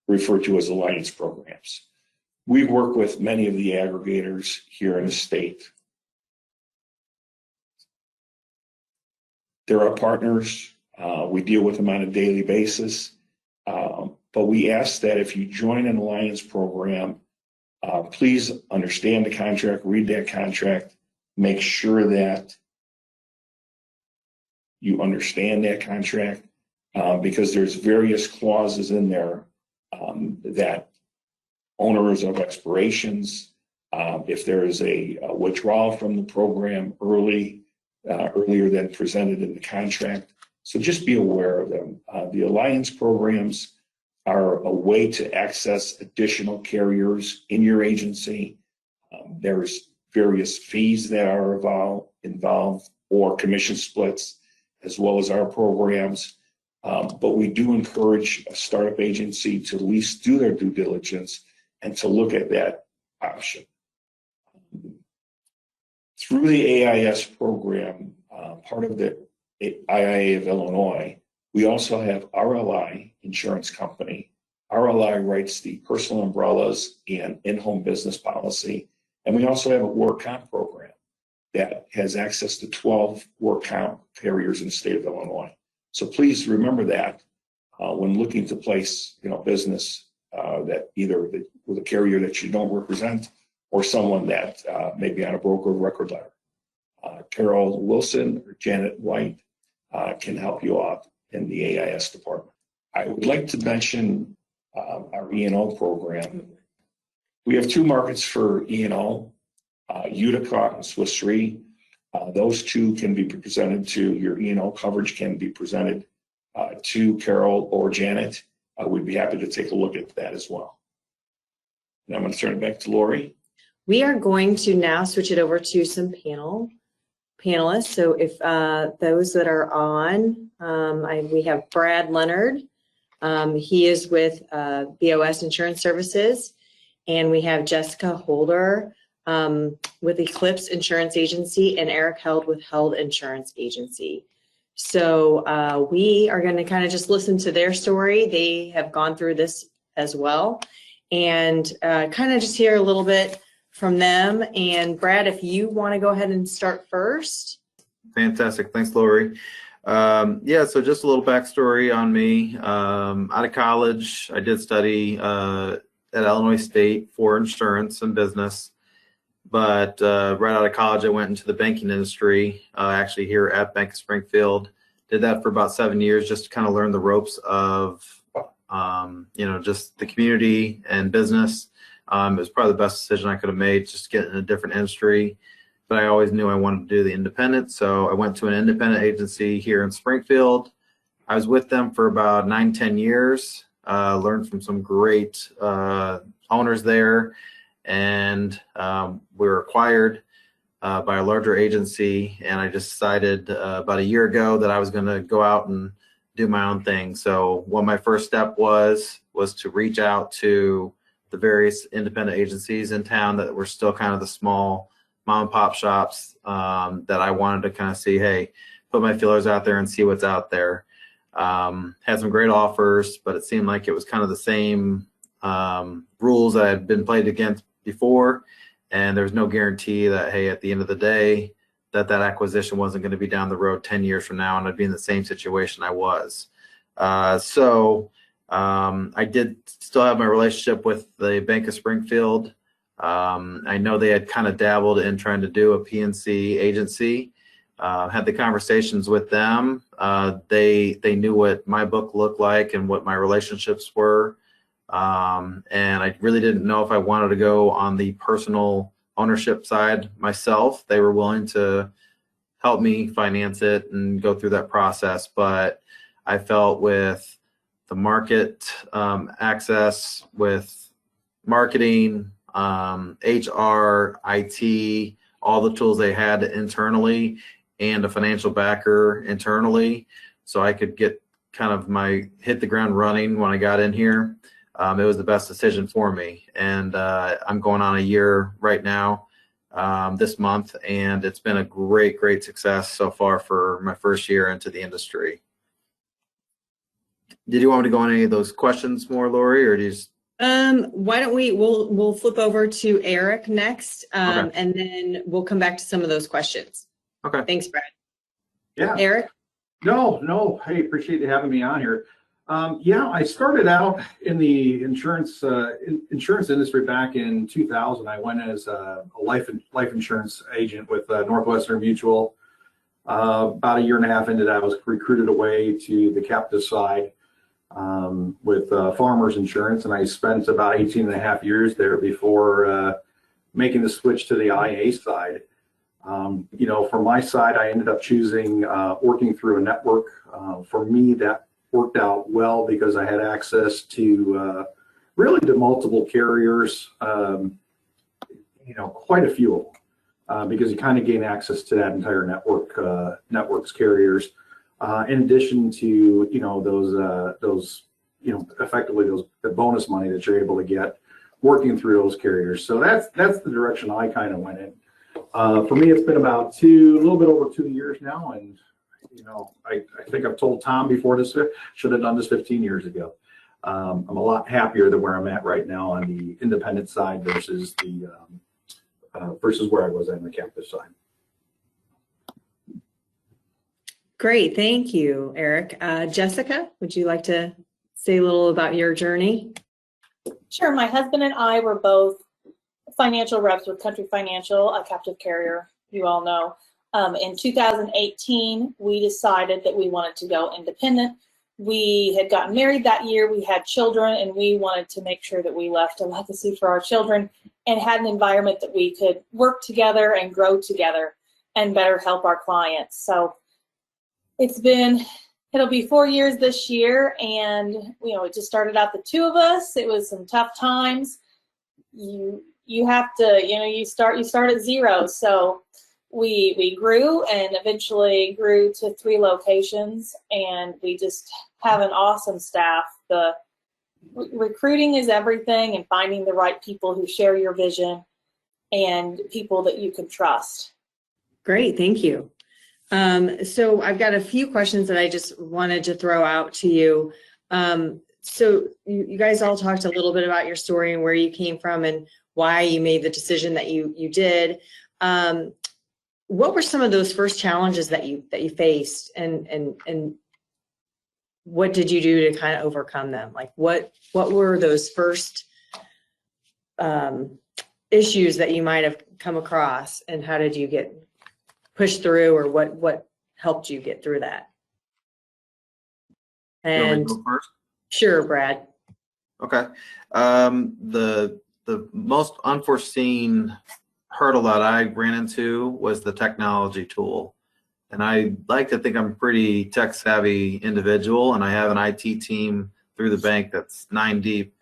referred to as alliance programs. We work with many of the aggregators here in the state. They're our partners. We deal with them on a daily basis. But we ask that if you join an alliance program, please understand the contract, read that contract, make sure that you understand that contract, because there's various clauses in there that owners of expirations, if there is a withdrawal from the program earlier than presented in the contract. So just be aware of them. The alliance programs are a way to access additional carriers in your agency. There's various fees that are involved or commission splits, as well as our programs. But we do encourage a startup agency to at least do their due diligence and to look at that option. Through the AIS program, part of the IIA of Illinois, we also have RLI Insurance Company. RLI writes the personal umbrellas and in-home business policy. And we also have a work comp program that has access to 12 work comp carriers in the state of Illinois. So please remember that when looking to place business that either with a carrier that you don't represent or someone that may be on a broker record letter. Carol Wilson or Janet White can help you out in the AIS department. I would like to mention our E&O program. We have two markets for E&O, Utica and Swiss Re. Those two can be presented to your E&O coverage can be presented to Carol or Janet. We'd be happy to take a look at that as well. Now I'm going to turn it back to Lori. We are going to now switch it over to some panelists. So if those that are on, we have Brad Leonard. He is with BOS Insurance Services. And we have Jessica Holder with Eclipse Insurance Agency and Eric Held with Held Insurance Agency. So we are going to kind of just listen to their story. They have gone through this as well, and kind of just hear a little bit from them. And Brad, if you want to go ahead and start first. Fantastic. Thanks, Lori. Yeah, so just a little backstory on me. Out of college, I did study at Illinois State for insurance and business. But right out of college, I went into the banking industry, actually here at Bank of Springfield. Did that for about 7 years just to kind of learn the ropes of, just the community and business. It was probably the best decision I could have made, just to get in a different industry. But I always knew I wanted to do the independent. So I went to an independent agency here in Springfield. I was with them for about 9-10 years, learned from some great owners there. And we were acquired by a larger agency, and I just decided about a year ago that I was going to go out and do my own thing. So what my first step was to reach out to the various independent agencies in town that were still kind of the small mom and pop shops that I wanted to kind of see, hey, put my feelers out there and see what's out there. Had some great offers, but it seemed like it was kind of the same rules that had been played against before. And there was no guarantee that, hey, at the end of the day, that acquisition wasn't going to be down the road 10 years from now and I'd be in the same situation I was. So I did still have my relationship with the Bank of Springfield. I know they had kind of dabbled in trying to do a PNC agency. Had the conversations with them. They knew what my book looked like and what my relationships were. And I really didn't know if I wanted to go on the personal ownership side myself. They were willing to help me finance it and go through that process. But I felt with the market access, with marketing, HR, IT, all the tools they had internally, and a financial backer internally, so I could get kind of hit the ground running when I got in here. It was the best decision for me. And I'm going on a year right now this month, and it's been a great success so far for my first year into the industry. Did you want me to go on any of those questions more, Lori, or do you just... Why don't we'll flip over to Eric next, Okay. and then we'll come back to some of those questions. Okay. Thanks, Brad. Yeah. Eric? No. Hey, appreciate you having me on here. Yeah, I started out in the insurance industry back in 2000. I went as a life insurance agent with Northwestern Mutual. About a year and a half into that, I was recruited away to the captive side with Farmers Insurance, and I spent about 18 and a half years there before making the switch to the IA side. For my side, I ended up choosing working through a network. For me, that worked out well because I had access to really to multiple carriers, quite a few of them, because you kind of gain access to that entire network's carriers. In addition to those effectively the bonus money that you're able to get working through those carriers. So that's the direction I kind of went in. For me, it's been about a little bit over 2 years now, and I think I've told Tom before this, should have done this 15 years ago. I'm a lot happier than where I'm at right now on the independent side versus where I was on the captive side. Great, thank you, Eric. Jessica, would you like to say a little about your journey? Sure. My husband and I were both financial reps with Country Financial, a captive carrier, you all know. In 2018, we decided that we wanted to go independent. We had gotten married that year, we had children, and we wanted to make sure that we left a legacy for our children and had an environment that we could work together and grow together and better help our clients. So it'll be 4 years this year, and it just started out the two of us. It was some tough times. You have to, you start at zero. So we grew and eventually grew to 3 locations, and we just have an awesome staff. The recruiting is everything, and finding the right people who share your vision and people that you can trust. Great, thank you. So I've got a few questions that I just wanted to throw out to you. So you guys all talked a little bit about your story and where you came from and why you made the decision that you did. What were some of those first challenges that you faced, and what did you do to kind of overcome them? Like what were those first issues that you might have come across, and how did you get pushed through, or what helped you get through that? You want me And to go first? sure, Brad. Okay. The most unforeseen hurdle that I ran into was the technology tool. And I like to think I'm a pretty tech savvy individual, and I have an IT team through the bank that's 9 deep.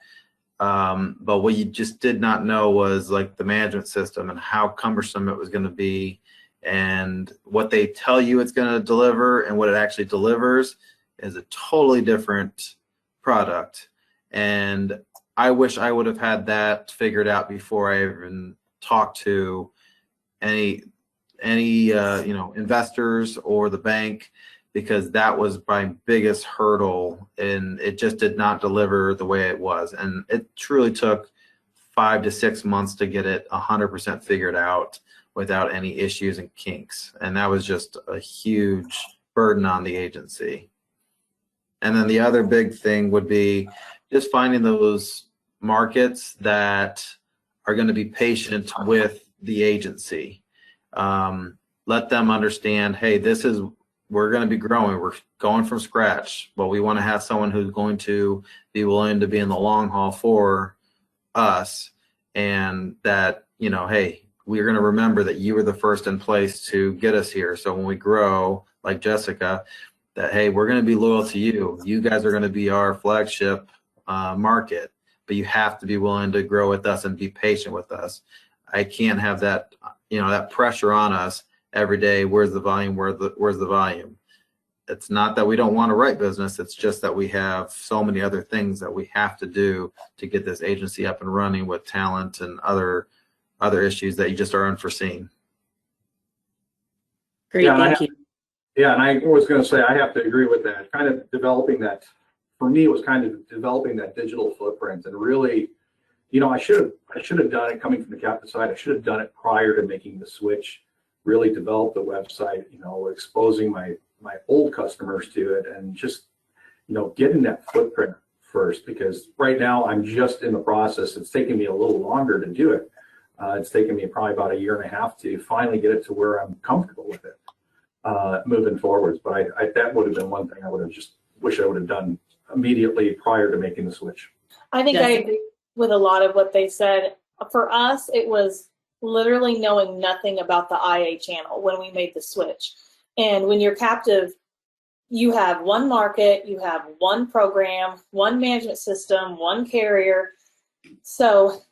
But what you just did not know was like the management system and how cumbersome it was going to be, and what they tell you it's going to deliver and what it actually delivers is a totally different product. And I wish I would have had that figured out before I even talked to any investors or the bank, because that was my biggest hurdle, and it just did not deliver the way it was. And it truly took 5 to 6 months to get it 100% figured out without any issues and kinks. And that was just a huge burden on the agency. And then the other big thing would be just finding those markets that are going to be patient with the agency. Let them understand, hey, we're going to be growing. We're going from scratch, but we want to have someone who's going to be willing to be in the long haul for us, and that, hey, we're going to remember that you were the first in place to get us here. So when we grow, like Jessica, that, hey, we're going to be loyal to you. You guys are going to be our flagship market, but you have to be willing to grow with us and be patient with us. I can't have that, that pressure on us every day. Where's the volume? Where's the volume? It's not that we don't want to write business. It's just that we have so many other things that we have to do to get this agency up and running with talent and other issues that you just are unforeseen. Great, thank you. Yeah, and I was going to say, I have to agree with that. Kind of developing that, for me, it was kind of developing that digital footprint, and really, I should have done it coming from the captive side. I should have done it prior to making the switch. Really develop the website, exposing my old customers to it, and just, getting that footprint first, because right now I'm just in the process. It's taking me a little longer to do it. It's taken me probably about 1.5 years to finally get it to where I'm comfortable with it moving forwards. But that would have been one thing I would have just wish I would have done immediately prior to making the switch. I think I agree with a lot of what they said. For us, it was literally knowing nothing about the IA channel when we made the switch. And when you're captive, you have one market, you have one program, one management system, one carrier. So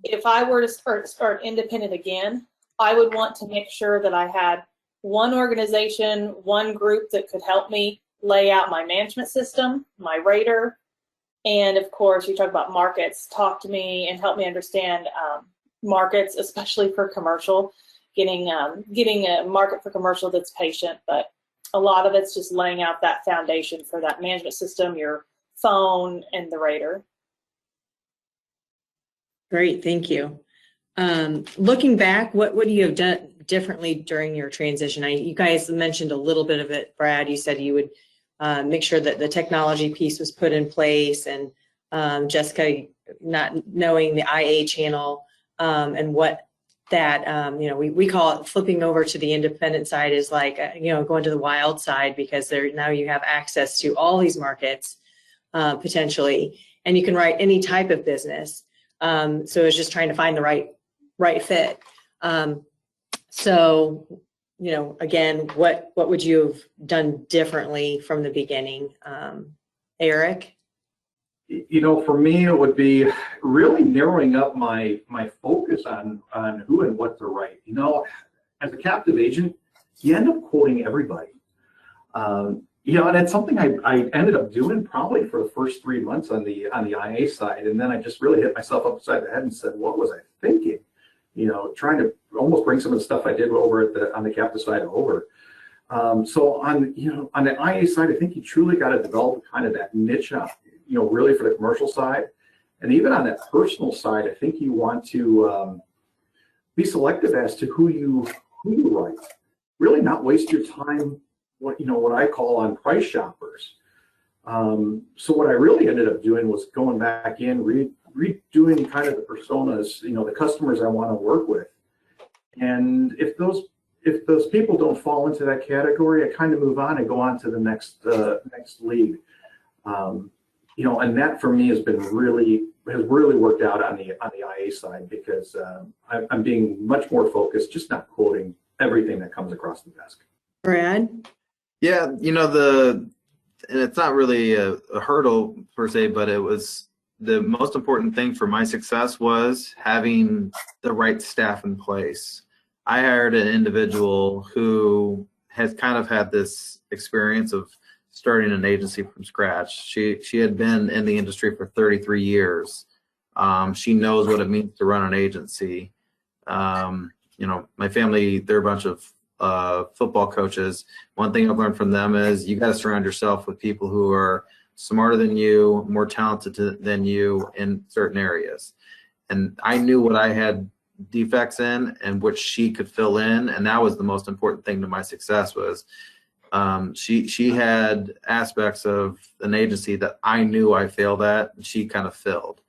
if I were to start independent again, I would want to make sure that I had one organization, one group that could help me lay out my management system, my rater, and of course, you talk about markets. Talk to me and help me understand markets, especially for commercial, getting a market for commercial that's patient. But a lot of it's just laying out that foundation for that management system, your phone, and the rater. Great, thank you. Looking back, what do you have done differently during your transition? You guys mentioned a little bit of it, Brad. You said you would make sure that the technology piece was put in place, and Jessica, not knowing the IA channel and what that, we call it flipping over to the independent side is like, going to the wild side, because now you have access to all these markets potentially, and you can write any type of business. So it's just trying to find the right fit. So, again, what would you have done differently from the beginning? Eric? For me, it would be really narrowing up my focus on who and what to write. As a captive agent, you end up quoting everybody. And it's something I ended up doing probably for the first 3 months on the IA side, and then I just really hit myself upside the head and said, "What was I thinking?" Trying to almost bring some of the stuff I did over on the captive side over. So on the IA side, I think you truly got to develop kind of that niche up, really for the commercial side, and even on that personal side, I think you want to be selective as to who you write. Really not waste your time. What I call on price shoppers. So what I really ended up doing was going back in, redoing kind of the personas, the customers I want to work with. And if those people don't fall into that category, I kind of move on and go on to the next lead. And that for me has really worked out on the IA side, because I'm being much more focused, just not quoting everything that comes across the desk. Brad? Yeah, and it's not really a hurdle per se, but it was the most important thing for my success was having the right staff in place. I hired an individual who has kind of had this experience of starting an agency from scratch. She had been in the industry for 33 years. She knows what it means to run an agency. My family, they're a bunch of football coaches. One thing I've learned from them is you got to surround yourself with people who are smarter than you, more talented than you in certain areas. And I knew what I had defects in and which she could fill in, and that was the most important thing to my success. Was she had aspects of an agency that I knew I failed at, and she kind of filled.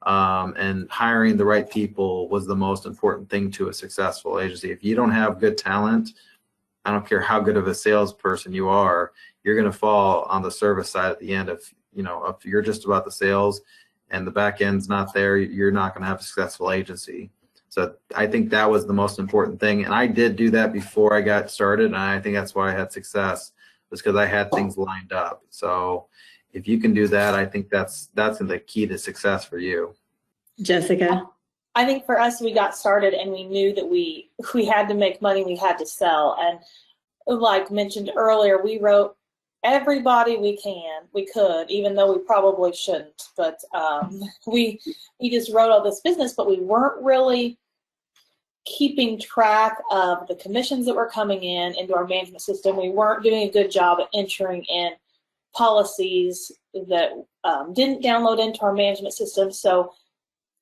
And hiring the right people was the most important thing to a successful agency. If you don't have good talent, I don't care how good of a salesperson you are, you're going to fall on the service side at the end. If you're just about the sales and the back end's not there, you're not going to have a successful agency. So I think that was the most important thing. And I did do that before I got started. And I think that's why I had success, was because I had things lined up. So if you can do that, I think that's the key to success for you. Jessica? I think for us, we got started and we knew that we had to make money, we had to sell. And like mentioned earlier, we wrote everybody we could, even though we probably shouldn't. But we just wrote all this business, but we weren't really keeping track of the commissions that were coming in into our management system. We weren't doing a good job at entering in policies that didn't download into our management system. So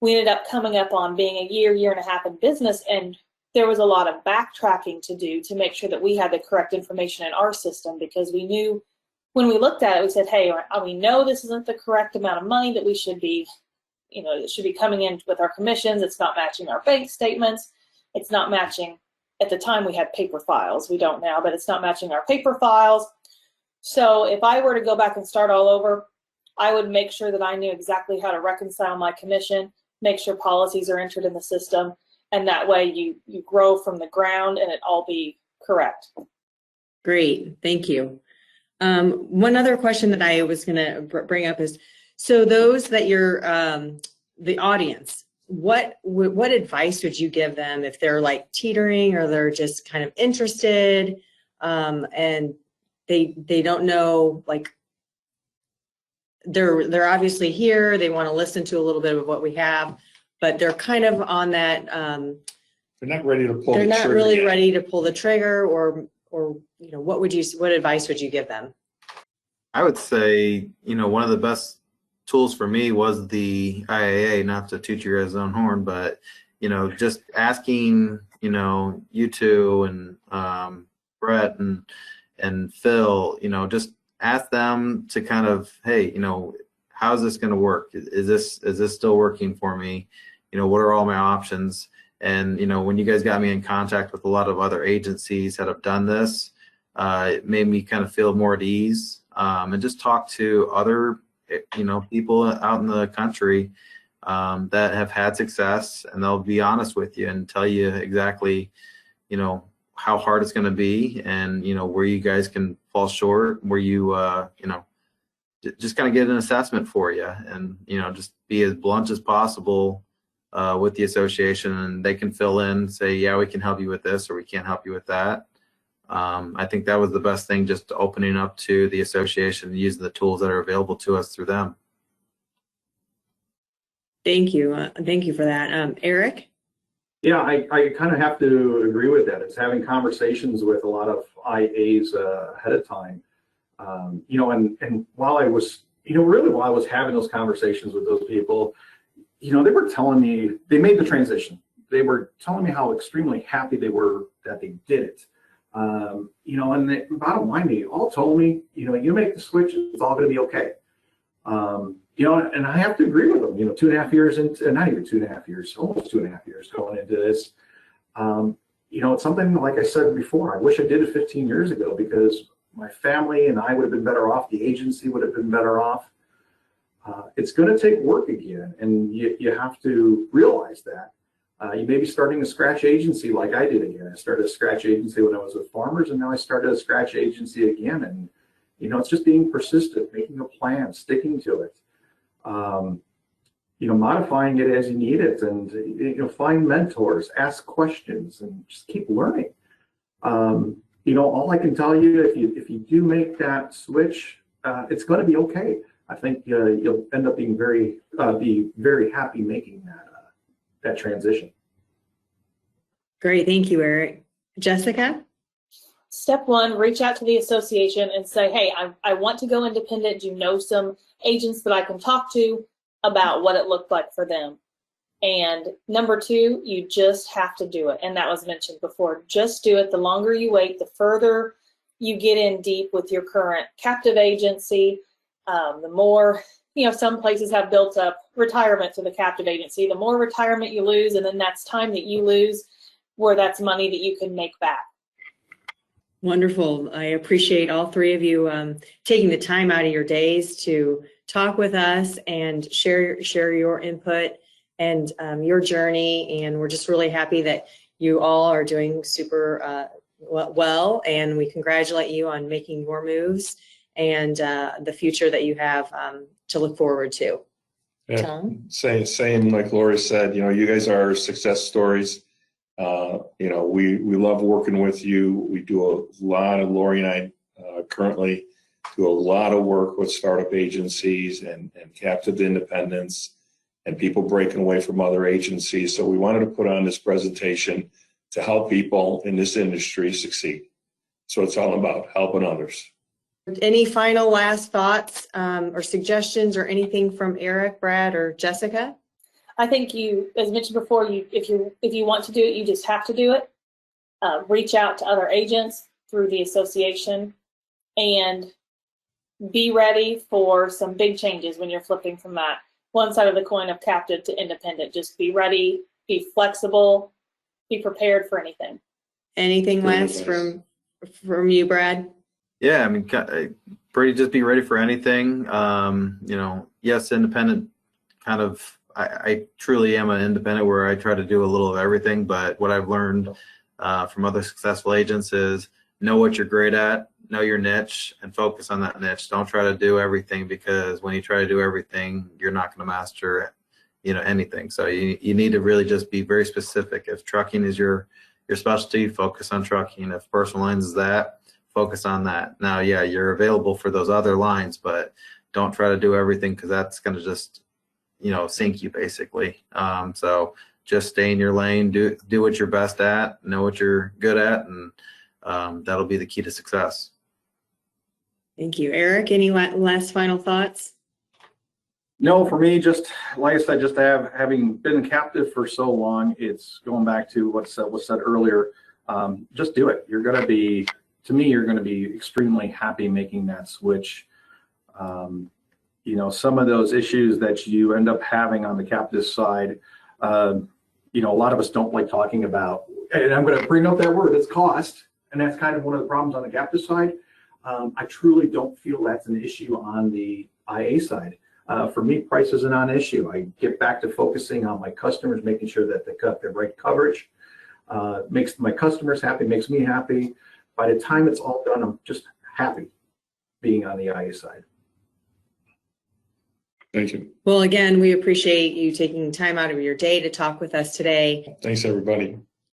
we ended up coming up on being a year and a half in business, and there was a lot of backtracking to do to make sure that we had the correct information in our system, because we knew when we looked at it, we said, hey, we know this isn't the correct amount of money that we should be, it should be coming in with our commissions. It's not matching our bank statements. It's not matching. At the time we had paper files. We don't now, but it's not matching our paper files. So if I were to go back and start all over, I would make sure that I knew exactly how to reconcile my commission, make sure policies are entered in the system, and that way you grow from the ground and it all be correct. Great, thank you. One other question that I was going to bring up is, so those that you're, the audience, what advice would you give them if they're like teetering or they're just kind of interested, and they don't know, like, they're obviously here, they want to listen to a little bit of what we have, but they're kind of on that, They're not ready to pull the they're trigger not really yet. ready to pull the trigger, or what advice would you give them? I would say, one of the best tools for me was the IIA, not to toot your own horn, but, just asking, you two and Brett and Phil, just ask them to kind of, hey, how's this going to work? Is this still working for me? What are all my options? And, when you guys got me in contact with a lot of other agencies that have done this, it made me kind of feel more at ease, and just talk to other, people out in the country that have had success, and they'll be honest with you and tell you exactly, how hard it's going to be, and, where you guys can fall short, where you, just kind of get an assessment for you, and, just be as blunt as possible with the association, and they can fill in, say, yeah, we can help you with this, or we can't help you with that. I think that was the best thing, just opening up to the association and using the tools that are available to us through them. Thank you. Thank you for that. Eric? Yeah, I kind of have to agree with that. It's having conversations with a lot of IAs ahead of time. And while I was, while I was having those conversations with those people, they were telling me, they made the transition. They were telling me how extremely happy they were that they did it. And the bottom line, they all told me, you make the switch, it's all going to be okay. And I have to agree with them, 2.5 years into, not even 2.5 years, almost 2.5 years going into this. It's something, like I said before, I wish I did it 15 years ago, because my family and I would have been better off. The agency would have been better off. It's going to take work again, and you have to realize that. You may be starting a scratch agency like I did again. I started a scratch agency when I was with farmers, and now I started a scratch agency again. And, it's just being persistent, making a plan, sticking to it. Modifying it as you need it, and find mentors, ask questions, and just keep learning. all I can tell you, if you do make that switch, it's going to be okay. I think you'll end up being very happy making that transition. Great, thank you, Eric. Jessica? Step one, reach out to the association and say, hey, I want to go independent. Do you know some agents that I can talk to about what it looked like for them? And number two, you just have to do it. And that was mentioned before. Just do it. The longer you wait, the further you get in deep with your current captive agency, the more, some places have built up retirement to the captive agency. The more retirement you lose, and then that's time that you lose, where that's money that you can make back. Wonderful. I appreciate all three of you taking the time out of your days to talk with us and share your input and your journey. And we're just really happy that you all are doing super well, and we congratulate you on making your moves and the future that you have to look forward to. Yeah. Tom? Saying like Lori said, you guys are success stories. We love working with you. We do a lot of, Lori and I currently do a lot of work with startup agencies and captive independents and people breaking away from other agencies. So we wanted to put on this presentation to help people in this industry succeed. So it's all about helping others. Any final last thoughts or suggestions or anything from Eric, Brad, or Jessica? I think as mentioned before, if you want to do it, you just have to do it. Reach out to other agents through the association and be ready for some big changes when you're flipping from that one side of the coin of captive to independent. Just be ready, be flexible, be prepared for anything. Anything last from you, Brad? Yeah, I mean, pretty just be ready for anything. Yes, independent kind of, I truly am an independent where I try to do a little of everything, but what I've learned from other successful agents is know what you're great at, know your niche, and focus on that niche. Don't try to do everything, because when you try to do everything, you're not going to master anything. So you need to really just be very specific. If trucking is your specialty, focus on trucking. If personal lines is that, focus on that. Now, yeah, you're available for those other lines, but don't try to do everything, because that's going to just sink you basically. So just stay in your lane, do what you're best at, know what you're good at, and that'll be the key to success. Thank you. Eric, any last final thoughts? No, for me, just like I said, just having been captive for so long, it's going back to what's said earlier. Just do it. You're going to be extremely happy making that switch. Some of those issues that you end up having on the captive side, a lot of us don't like talking about, and I'm going to bring up that word, it's cost. And that's kind of one of the problems on the captive side. I truly don't feel that's an issue on the IA side. For me, price is a non-issue. I get back to focusing on my customers, making sure that they got the right coverage. Makes my customers happy, makes me happy. By the time it's all done, I'm just happy being on the IA side. Thank you. Well, again, we appreciate you taking time out of your day to talk with us today. Thanks, everybody.